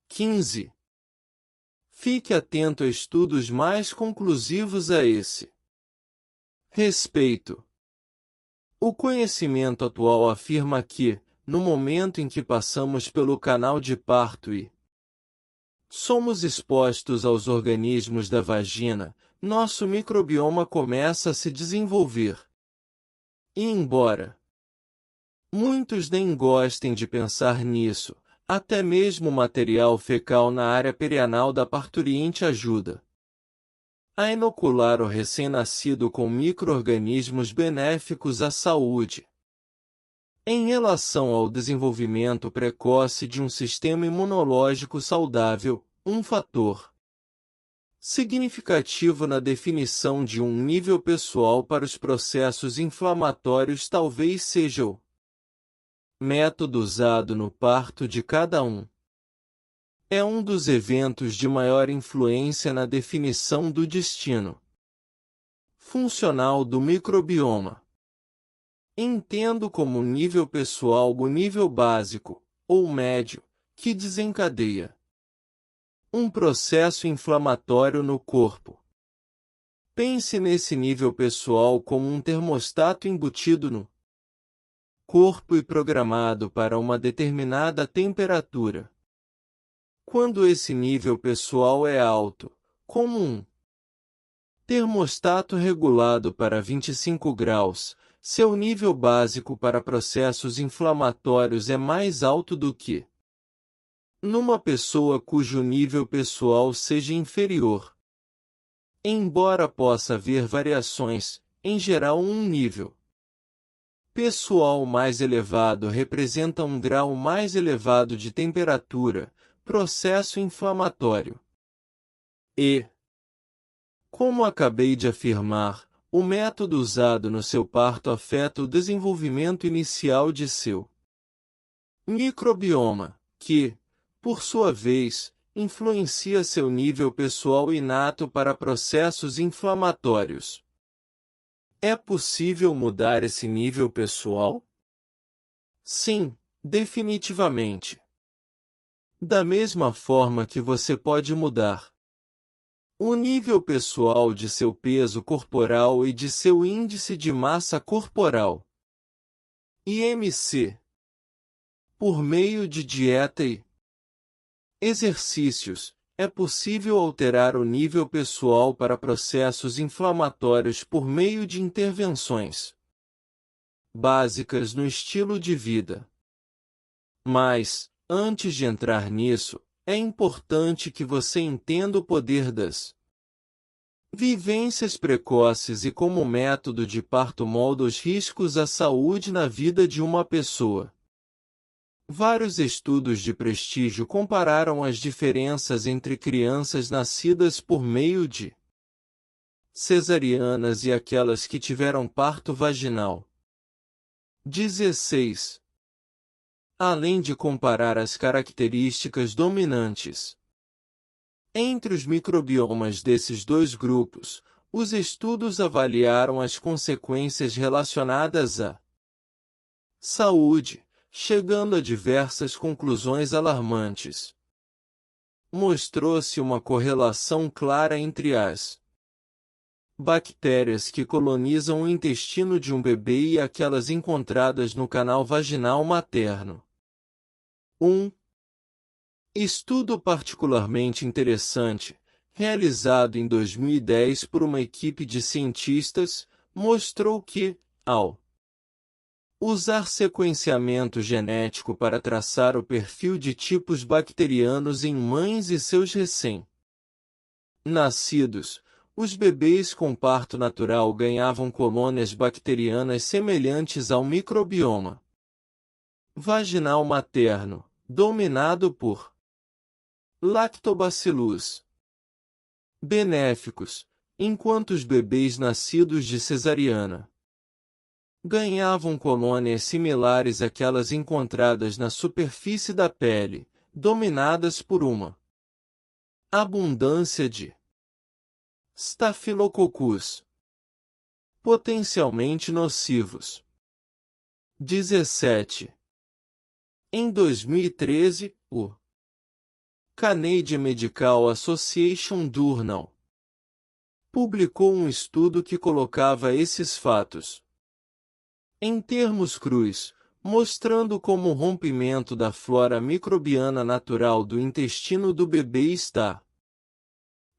15. Fique atento a estudos mais conclusivos a esse respeito. O conhecimento atual afirma que, no momento em que passamos pelo canal de parto e somos expostos aos organismos da vagina, nosso microbioma começa a se desenvolver. E embora muitos nem gostem de pensar nisso, até mesmo o material fecal na área perianal da parturiente ajuda a inocular o recém-nascido com micro-organismos benéficos à saúde. Em relação ao desenvolvimento precoce de um sistema imunológico saudável, um fator significativo na definição de um nível pessoal para os processos inflamatórios talvez seja o método usado no parto de cada um. É um dos eventos de maior influência na definição do destino funcional do microbioma. Entendo como nível pessoal o nível básico, ou médio, que desencadeia um processo inflamatório no corpo. Pense nesse nível pessoal como um termostato embutido no corpo e programado para uma determinada temperatura. Quando esse nível pessoal é alto, como um termostato regulado para 25 graus, seu nível básico para processos inflamatórios é mais alto do que numa pessoa cujo nível pessoal seja inferior. Embora possa haver variações, em geral um nível pessoal mais elevado representa um grau mais elevado de temperatura, processo inflamatório. E, como acabei de afirmar, o método usado no seu parto afeta o desenvolvimento inicial de seu microbioma, que, por sua vez, influencia seu nível pessoal inato para processos inflamatórios. É possível mudar esse nível pessoal? Sim, definitivamente. Da mesma forma que você pode mudar o nível pessoal de seu peso corporal e de seu índice de massa corporal, IMC, por meio de dieta e exercícios, é possível alterar o nível pessoal para processos inflamatórios por meio de intervenções básicas no estilo de vida. Mas, antes de entrar nisso, é importante que você entenda o poder das vivências precoces e como o método de parto molda os riscos à saúde na vida de uma pessoa. Vários estudos de prestígio compararam as diferenças entre crianças nascidas por meio de cesarianas e aquelas que tiveram parto vaginal. 16. Além de comparar as características dominantes entre os microbiomas desses dois grupos, os estudos avaliaram as consequências relacionadas à saúde, chegando a diversas conclusões alarmantes. Mostrou-se uma correlação clara entre as bactérias que colonizam o intestino de um bebê e aquelas encontradas no canal vaginal materno. Um estudo particularmente interessante, realizado em 2010 por uma equipe de cientistas, mostrou que, ao Usar sequenciamento genético para traçar o perfil de tipos bacterianos em mães e seus recém-nascidos. Os bebês com parto natural ganhavam colônias bacterianas semelhantes ao microbioma vaginal materno, dominado por Lactobacillus benéficos, enquanto os bebês nascidos de cesariana ganhavam colônias similares àquelas encontradas na superfície da pele, dominadas por uma abundância de Staphylococcus, potencialmente nocivos. 17. Em 2013, o Canadian Medical Association Journal publicou um estudo que colocava esses fatos em termos crus, mostrando como o rompimento da flora microbiana natural do intestino do bebê está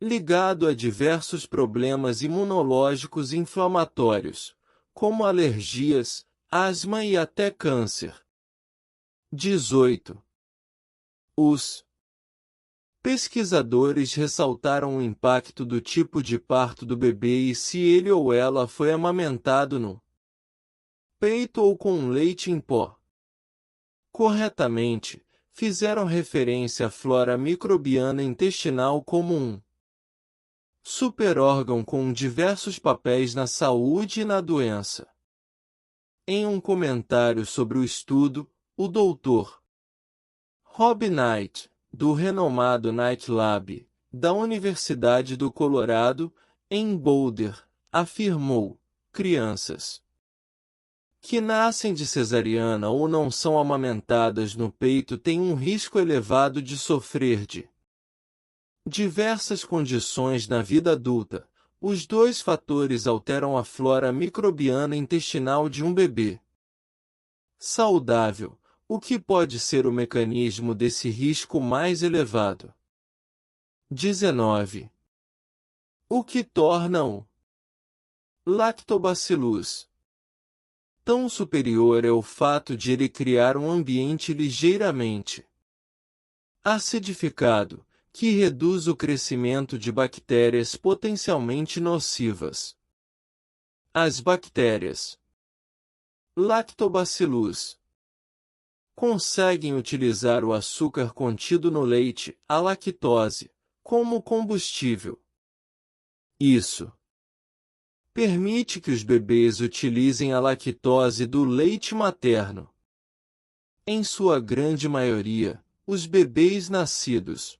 ligado a diversos problemas imunológicos inflamatórios, como alergias, asma e até câncer. 18. Os pesquisadores ressaltaram o impacto do tipo de parto do bebê e se ele ou ela foi amamentado no peito ou com leite em pó. Corretamente, fizeram referência à flora microbiana intestinal como um superórgão com diversos papéis na saúde e na doença. Em um comentário sobre o estudo, o Dr. Rob Knight, do renomado Knight Lab, da Universidade do Colorado, em Boulder, afirmou: crianças que nascem de cesariana ou não são amamentadas no peito têm um risco elevado de sofrer de diversas condições na vida adulta. Os dois fatores alteram a flora microbiana intestinal de um bebê saudável, o que pode ser o mecanismo desse risco mais elevado. 19. O que torna o Lactobacillus tão superior é o fato de ele criar um ambiente ligeiramente acidificado, que reduz o crescimento de bactérias potencialmente nocivas. As bactérias Lactobacillus conseguem utilizar o açúcar contido no leite, a lactose, como combustível. Isso permite que os bebês utilizem a lactose do leite materno. Em sua grande maioria, os bebês nascidos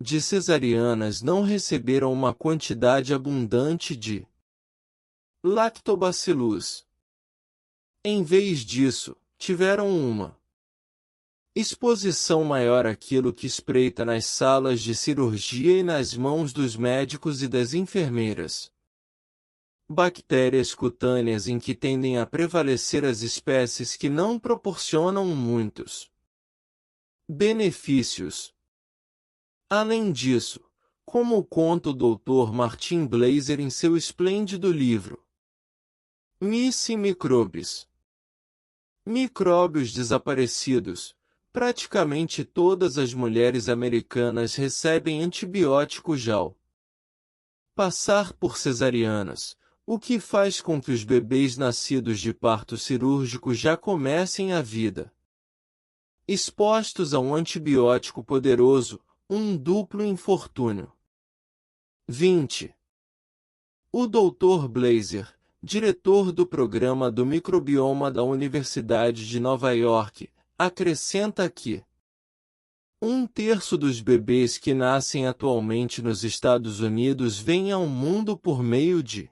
de cesarianas não receberam uma quantidade abundante de Lactobacillus. Em vez disso, tiveram uma exposição maior àquilo que espreita nas salas de cirurgia e nas mãos dos médicos e das enfermeiras. Bactérias cutâneas em que tendem a prevalecer as espécies que não proporcionam muitos benefícios. Além disso, como conta o Dr. Martin Blaser em seu esplêndido livro Missing Microbes, Micróbios Desaparecidos, praticamente todas as mulheres americanas recebem antibióticos ao passar por cesarianas, o que faz com que os bebês nascidos de parto cirúrgico já comecem a vida expostos a um antibiótico poderoso, um duplo infortúnio. 20. O Dr. Blaser, diretor do programa do microbioma da Universidade de Nova York, acrescenta que 1/3 dos bebês que nascem atualmente nos Estados Unidos vêm ao mundo por meio de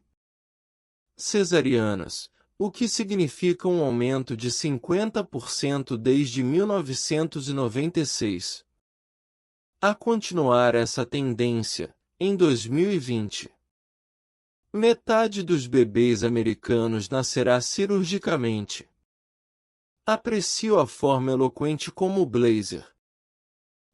cesarianas, o que significa um aumento de 50% desde 1996. A continuar essa tendência, em 2020, metade dos bebês americanos nascerá cirurgicamente. Aprecio a forma eloquente como Blaser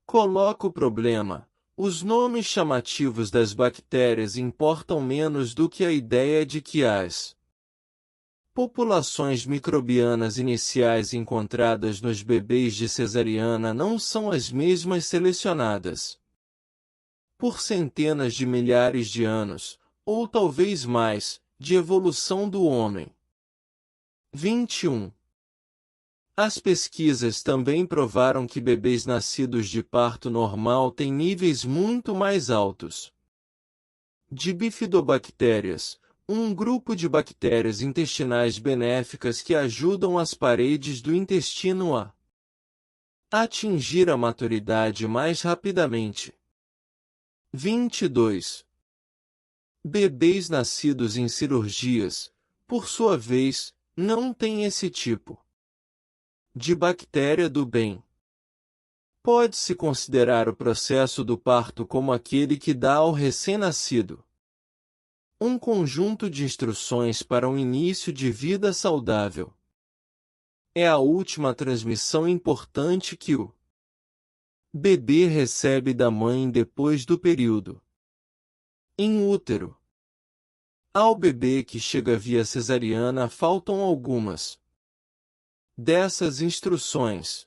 coloca o problema. Os nomes chamativos das bactérias importam menos do que a ideia de que as populações microbianas iniciais encontradas nos bebês de cesariana não são as mesmas selecionadas por centenas de milhares de anos, ou talvez mais, de evolução do homem. 21. As pesquisas também provaram que bebês nascidos de parto normal têm níveis muito mais altos de bifidobactérias, um grupo de bactérias intestinais benéficas que ajudam as paredes do intestino a atingir a maturidade mais rapidamente. 22. Bebês nascidos em cirurgias, por sua vez, não têm esse tipo de bactéria do bem. Pode-se considerar o processo do parto como aquele que dá ao recém-nascido um conjunto de instruções para um início de vida saudável. É a última transmissão importante que o bebê recebe da mãe depois do período em útero. Ao bebê que chega via cesariana faltam algumas dessas instruções.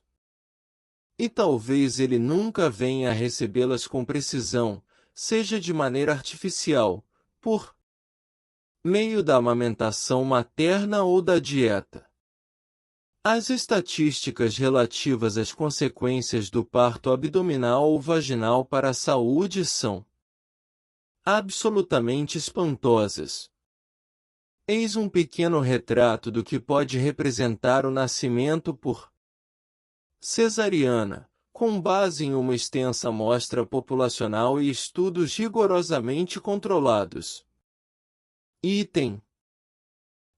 E talvez ele nunca venha a recebê-las com precisão, seja de maneira artificial, por meio da amamentação materna ou da dieta. As estatísticas relativas às consequências do parto abdominal ou vaginal para a saúde são absolutamente espantosas. Eis um pequeno retrato do que pode representar o nascimento por cesariana, com base em uma extensa amostra populacional e estudos rigorosamente controlados. Item: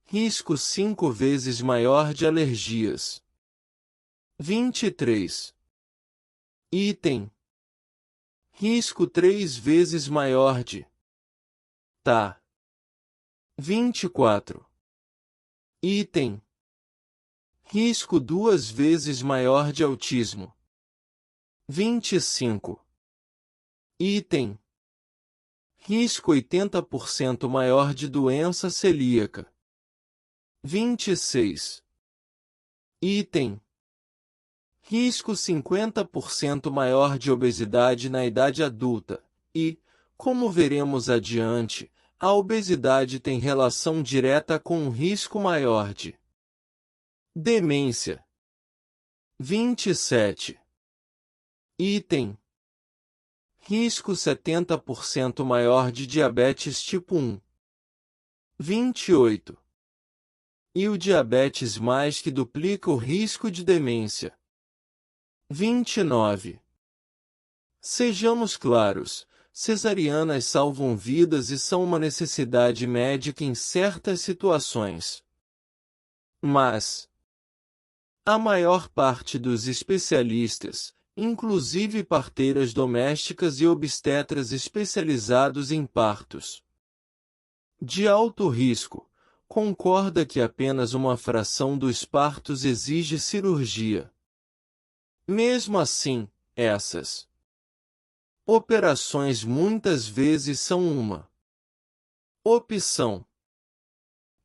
risco 5 vezes maior de alergias. 23. Item: risco 3 vezes maior de TA. 24. Item: risco 2 vezes maior de autismo. 25. Item: risco 80% maior de doença celíaca. 26. Item: risco 50% maior de obesidade na idade adulta. E, como veremos adiante, a obesidade tem relação direta com um risco maior de demência. 27. Item: risco 70% maior de diabetes tipo 1. 28. E o diabetes mais que duplica o risco de demência. 29. Sejamos claros, cesarianas salvam vidas e são uma necessidade médica em certas situações. Mas a maior parte dos especialistas, inclusive parteiras domésticas e obstetras especializados em partos de alto risco, concorda que apenas uma fração dos partos exige cirurgia. Mesmo assim, essas operações muitas vezes são uma opção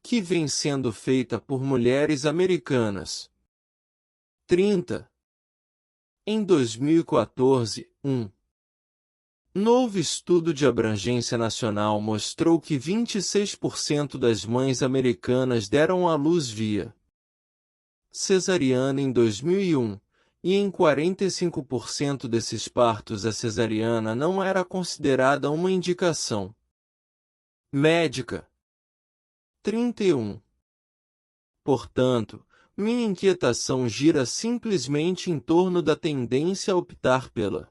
que vem sendo feita por mulheres americanas. 30. Em 2014, um novo estudo de abrangência nacional mostrou que 26% das mães americanas deram à luz via cesariana em 2001, e em 45% desses partos a cesariana não era considerada uma indicação médica. 31. Portanto, minha inquietação gira simplesmente em torno da tendência a optar pela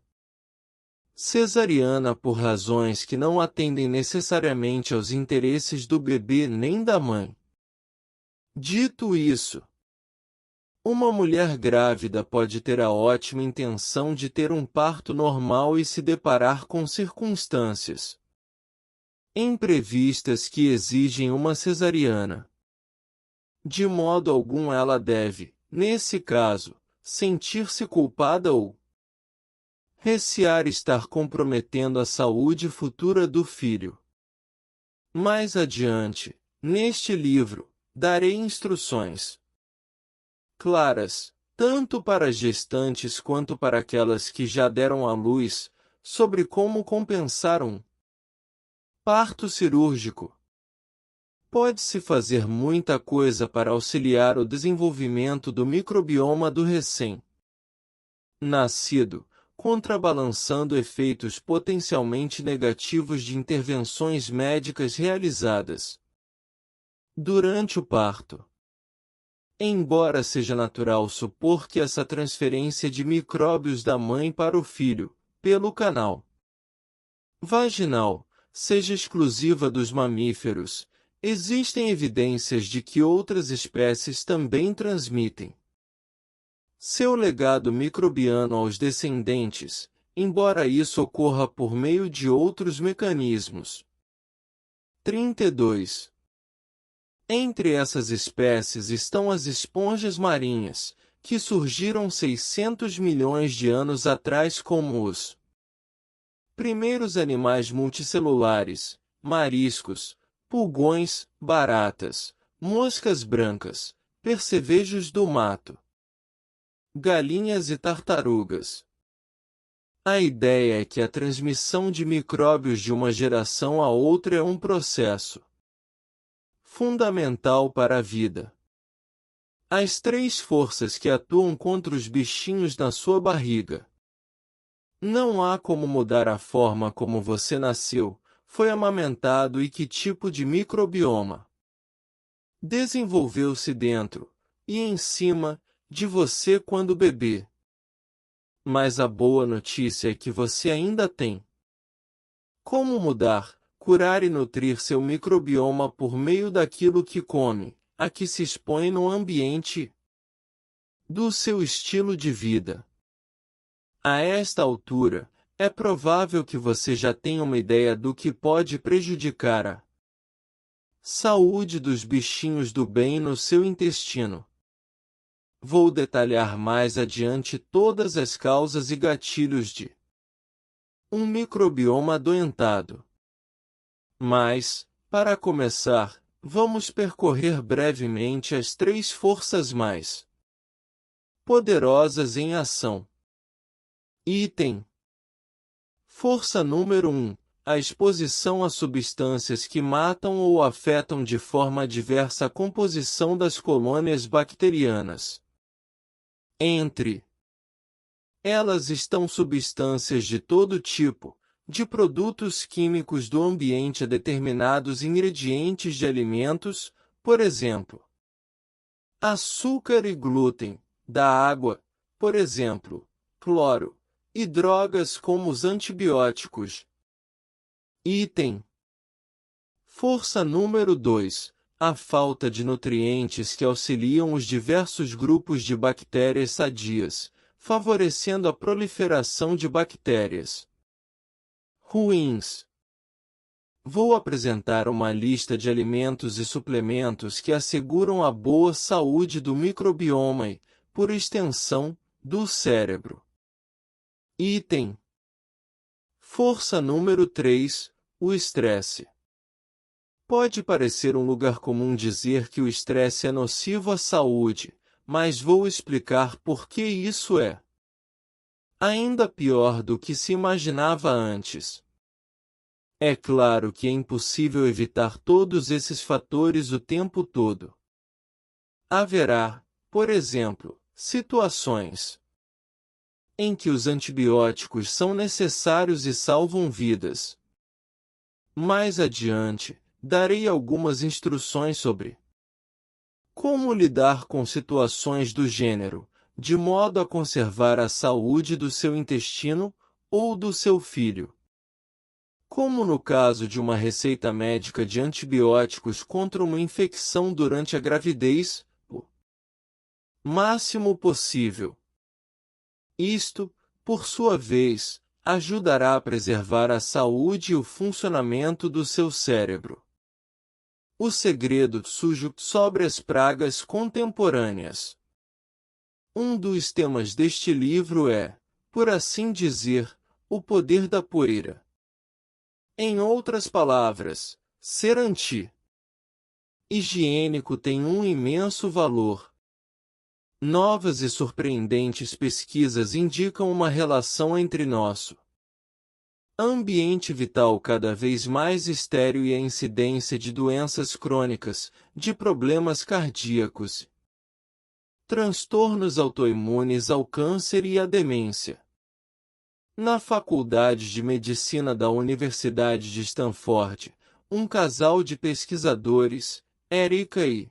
cesariana por razões que não atendem necessariamente aos interesses do bebê nem da mãe. Dito isso, uma mulher grávida pode ter a ótima intenção de ter um parto normal e se deparar com circunstâncias imprevistas que exigem uma cesariana. De modo algum ela deve, nesse caso, sentir-se culpada ou recear estar comprometendo a saúde futura do filho. Mais adiante, neste livro, darei instruções claras, tanto para as gestantes quanto para aquelas que já deram à luz, sobre como compensar um parto cirúrgico. Pode-se fazer muita coisa para auxiliar o desenvolvimento do microbioma do recém-nascido, contrabalançando efeitos potencialmente negativos de intervenções médicas realizadas durante o parto. Embora seja natural supor que essa transferência de micróbios da mãe para o filho, pelo canal vaginal, seja exclusiva dos mamíferos, existem evidências de que outras espécies também transmitem seu legado microbiano aos descendentes, embora isso ocorra por meio de outros mecanismos. 32. Entre essas espécies estão as esponjas marinhas, que surgiram 600 milhões de anos atrás como os primeiros animais multicelulares, mariscos, pulgões, baratas, moscas brancas, percevejos do mato, galinhas e tartarugas. A ideia é que a transmissão de micróbios de uma geração a outra é um processo fundamental para a vida. As três forças que atuam contra os bichinhos na sua barriga. Não há como mudar a forma como você nasceu, foi amamentado e que tipo de microbioma desenvolveu-se dentro e em cima de você quando bebê. Mas a boa notícia é que você ainda tem como mudar, curar e nutrir seu microbioma por meio daquilo que come, a que se expõe no ambiente do seu estilo de vida. A esta altura, é provável que você já tenha uma ideia do que pode prejudicar a saúde dos bichinhos do bem no seu intestino. Vou detalhar mais adiante todas as causas e gatilhos de um microbioma adoentado. Mas, para começar, vamos percorrer brevemente as três forças mais poderosas em ação. Item. Força número 1. A exposição a substâncias que matam ou afetam de forma adversa a composição das colônias bacterianas. Entre elas estão substâncias de todo tipo, de produtos químicos do ambiente a determinados ingredientes de alimentos, por exemplo, açúcar e glúten, da água, por exemplo, cloro, e drogas como os antibióticos. Item. Força número 2. A falta de nutrientes que auxiliam os diversos grupos de bactérias sadias, favorecendo a proliferação de bactérias ruins. Vou apresentar uma lista de alimentos e suplementos que asseguram a boa saúde do microbioma e, por extensão, do cérebro. Item. Força número 3. O estresse. Pode parecer um lugar comum dizer que o estresse é nocivo à saúde, mas vou explicar por que isso é ainda pior do que se imaginava antes. É claro que é impossível evitar todos esses fatores o tempo todo. Haverá, por exemplo, situações em que os antibióticos são necessários e salvam vidas. Mais adiante, darei algumas instruções sobre como lidar com situações do gênero, de modo a conservar a saúde do seu intestino ou do seu filho. Como no caso de uma receita médica de antibióticos contra uma infecção durante a gravidez, o máximo possível. Isto, por sua vez, ajudará a preservar a saúde e o funcionamento do seu cérebro. O segredo sujo sobre as pragas contemporâneas. Um dos temas deste livro é, por assim dizer, o poder da poeira. Em outras palavras, ser higiênico tem um imenso valor. Novas e surpreendentes pesquisas indicam uma relação entre nosso ambiente vital cada vez mais estéril e a incidência de doenças crônicas, de problemas cardíacos, transtornos autoimunes ao câncer e à demência. Na Faculdade de Medicina da Universidade de Stanford, um casal de pesquisadores, Erika e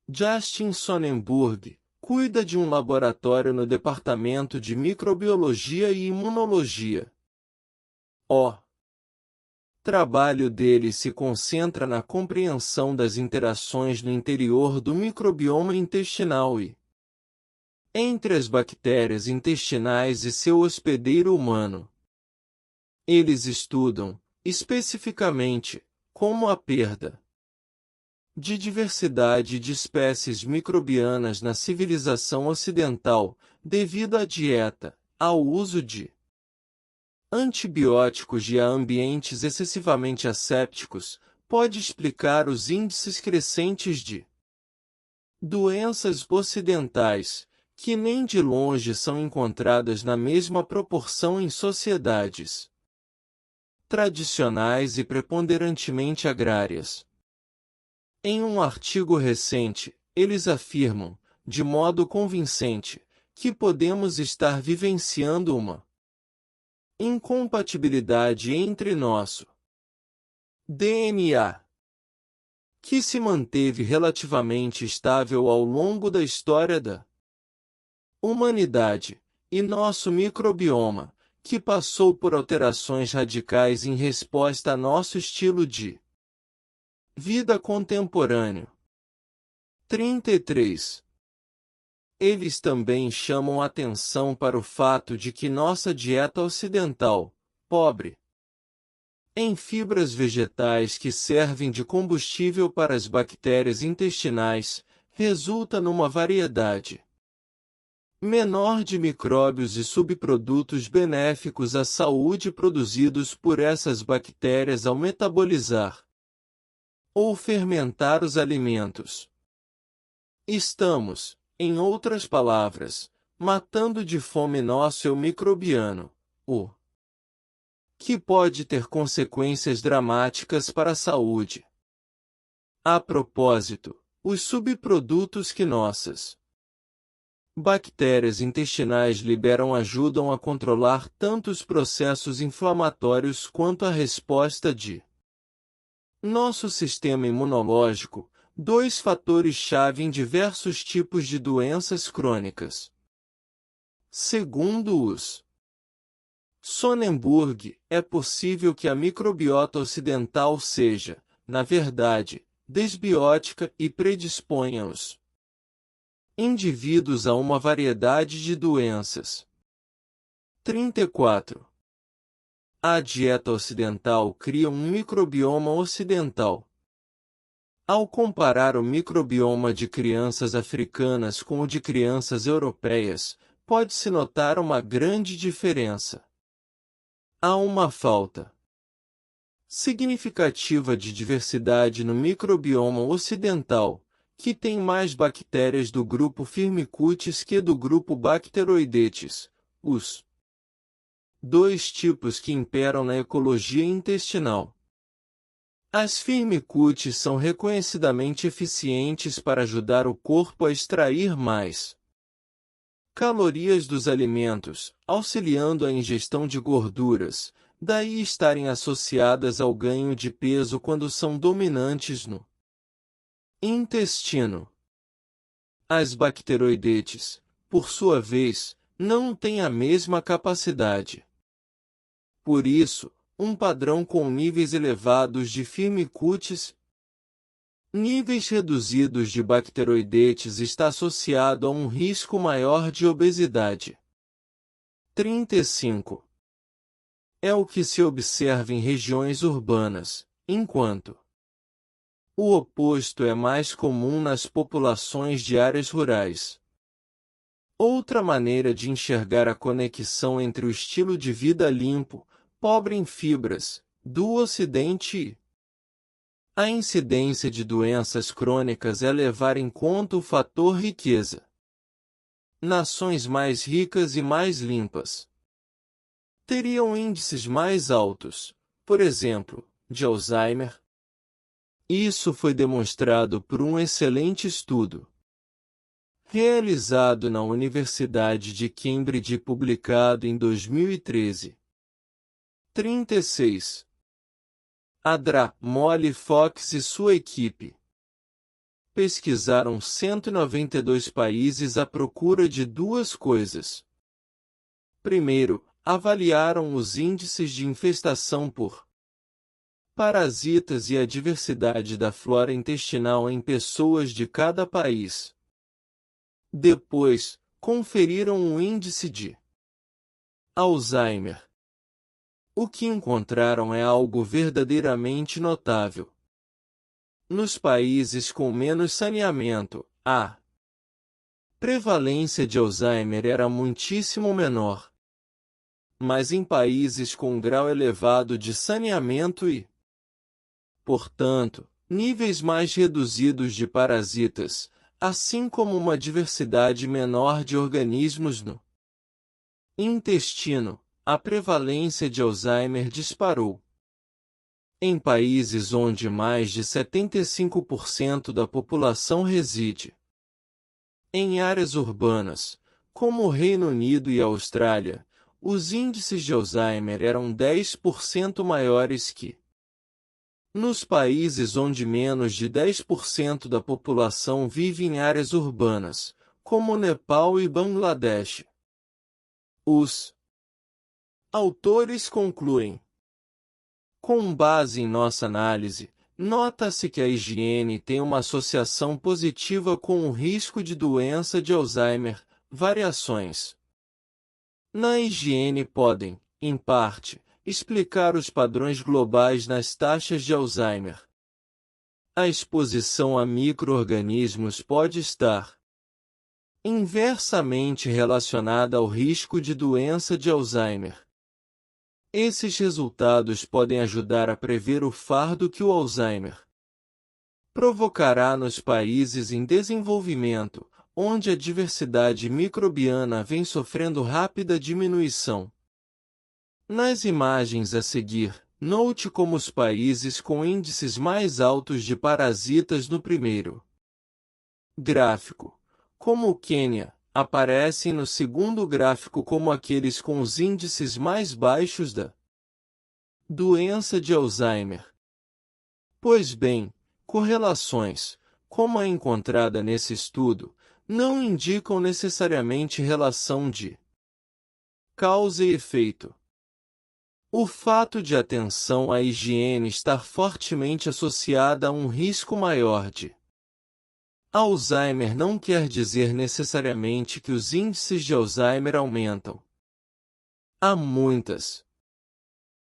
Justin Sonnenburg, cuida de um laboratório no Departamento de Microbiologia e Imunologia. O trabalho dele se concentra na compreensão das interações no interior do microbioma intestinal e entre as bactérias intestinais e seu hospedeiro humano. Eles estudam, especificamente, como a perda de diversidade de espécies microbianas na civilização ocidental, devido à dieta, ao uso de antibióticos e a ambientes excessivamente assépticos, pode explicar os índices crescentes de doenças ocidentais, que nem de longe são encontradas na mesma proporção em sociedades tradicionais e preponderantemente agrárias. Em um artigo recente, eles afirmam, de modo convincente, que podemos estar vivenciando uma incompatibilidade entre nosso DNA, que se manteve relativamente estável ao longo da história da humanidade, e nosso microbioma, que passou por alterações radicais em resposta a nosso estilo de vida contemporâneo. 33. Eles também chamam atenção para o fato de que nossa dieta ocidental, pobre em fibras vegetais que servem de combustível para as bactérias intestinais, resulta numa variedade menor de micróbios e subprodutos benéficos à saúde produzidos por essas bactérias ao metabolizar ou fermentar os alimentos. Estamos, em outras palavras, matando de fome nosso eu microbiano, o que pode ter consequências dramáticas para a saúde. A propósito, os subprodutos que nossas bactérias intestinais liberam ajudam a controlar tanto os processos inflamatórios quanto a resposta de nosso sistema imunológico, dois fatores-chave em diversos tipos de doenças crônicas. Segundo os Sonnenburg, é possível que a microbiota ocidental seja, na verdade, desbiótica e predisponha os indivíduos a uma variedade de doenças. 34. A dieta ocidental cria um microbioma ocidental. Ao comparar o microbioma de crianças africanas com o de crianças europeias, pode-se notar uma grande diferença. Há uma falta significativa de diversidade no microbioma ocidental, que tem mais bactérias do grupo Firmicutes que do grupo Bacteroidetes, os dois tipos que imperam na ecologia intestinal. As Firmicutes são reconhecidamente eficientes para ajudar o corpo a extrair mais calorias dos alimentos, auxiliando a ingestão de gorduras, daí estarem associadas ao ganho de peso quando são dominantes no intestino. As bacteroidetes, por sua vez, não têm a mesma capacidade. Por isso, um padrão com níveis elevados de Firmicutes, níveis reduzidos de bacteroidetes está associado a um risco maior de obesidade. 35. É o que se observa em regiões urbanas, enquanto o oposto é mais comum nas populações de áreas rurais. Outra maneira de enxergar a conexão entre o estilo de vida limpo, pobre em fibras, do Ocidente e A incidência de doenças crônicas é levar em conta o fator riqueza. Nações mais ricas e mais limpas teriam índices mais altos, por exemplo, de Alzheimer. Isso foi demonstrado por um excelente estudo realizado na Universidade de Cambridge e publicado em 2013. 36. Adra, Molly Fox e sua equipe pesquisaram 192 países à procura de duas coisas. Primeiro, avaliaram os índices de infestação por parasitas e a diversidade da flora intestinal em pessoas de cada país. Depois, conferiram o índice de Alzheimer. O que encontraram é algo verdadeiramente notável. Nos países com menos saneamento, a prevalência de Alzheimer era muitíssimo menor. Mas em países com um grau elevado de saneamento e, portanto, níveis mais reduzidos de parasitas, assim como uma diversidade menor de organismos no intestino, a prevalência de Alzheimer disparou. Em países onde mais de 75% da população reside em áreas urbanas, como o Reino Unido e a Austrália, os índices de Alzheimer eram 10% maiores que nos países onde menos de 10% da população vive em áreas urbanas, como Nepal e Bangladesh. Os autores concluem: com base em nossa análise, nota-se que a higiene tem uma associação positiva com o risco de doença de Alzheimer. Variações na higiene podem, em parte, explicar os padrões globais nas taxas de Alzheimer. A exposição a micro-organismos pode estar inversamente relacionada ao risco de doença de Alzheimer. Esses resultados podem ajudar a prever o fardo que o Alzheimer provocará nos países em desenvolvimento, onde a diversidade microbiana vem sofrendo rápida diminuição. Nas imagens a seguir, note como os países com índices mais altos de parasitas no primeiro gráfico, como o Quênia, aparecem no segundo gráfico como aqueles com os índices mais baixos da doença de Alzheimer. Pois bem, correlações, como a encontrada nesse estudo, não indicam necessariamente relação de causa e efeito. O fato de atenção à higiene estar fortemente associada a um risco maior de Alzheimer não quer dizer necessariamente que os índices de Alzheimer aumentam. Há muitas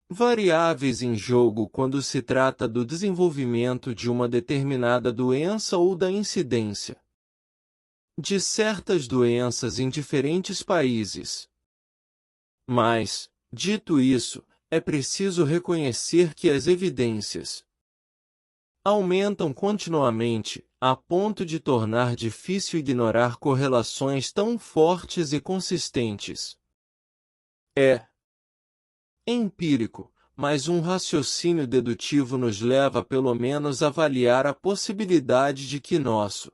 variáveis em jogo quando se trata do desenvolvimento de uma determinada doença ou da incidência de certas doenças em diferentes países. Mas, dito isso, é preciso reconhecer que as evidências aumentam continuamente, a ponto de tornar difícil ignorar correlações tão fortes e consistentes. É empírico, mas um raciocínio dedutivo nos leva pelo menos a avaliar a possibilidade de que nosso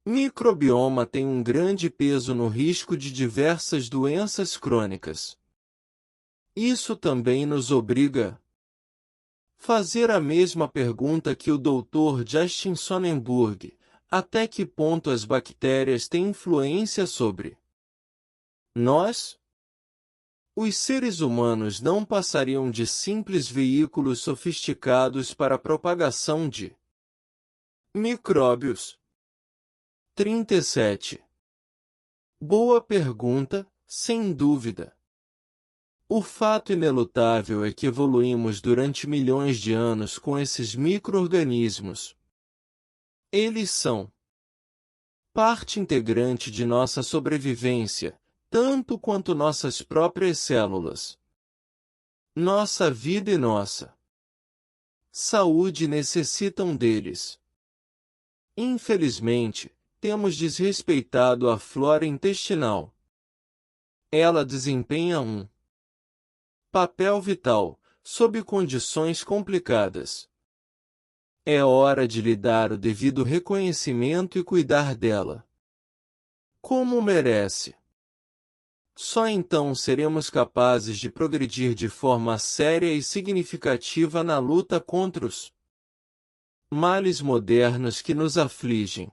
microbioma tem um grande peso no risco de diversas doenças crônicas. Isso também nos obriga a fazer a mesma pergunta que o Dr. Justin Sonnenberg: até que ponto as bactérias têm influência sobre nós? Os seres humanos não passariam de simples veículos sofisticados para a propagação de micróbios. 37. Boa pergunta, sem dúvida. O fato inelutável é que evoluímos durante milhões de anos com esses micro-organismos. Eles são parte integrante de nossa sobrevivência, tanto quanto nossas próprias células. Nossa vida e nossa saúde necessitam deles. Infelizmente, temos desrespeitado a flora intestinal. Ela desempenha um papel vital, sob condições complicadas. É hora de lhe dar o devido reconhecimento e cuidar dela como merece. Só então seremos capazes de progredir de forma séria e significativa na luta contra os males modernos que nos afligem.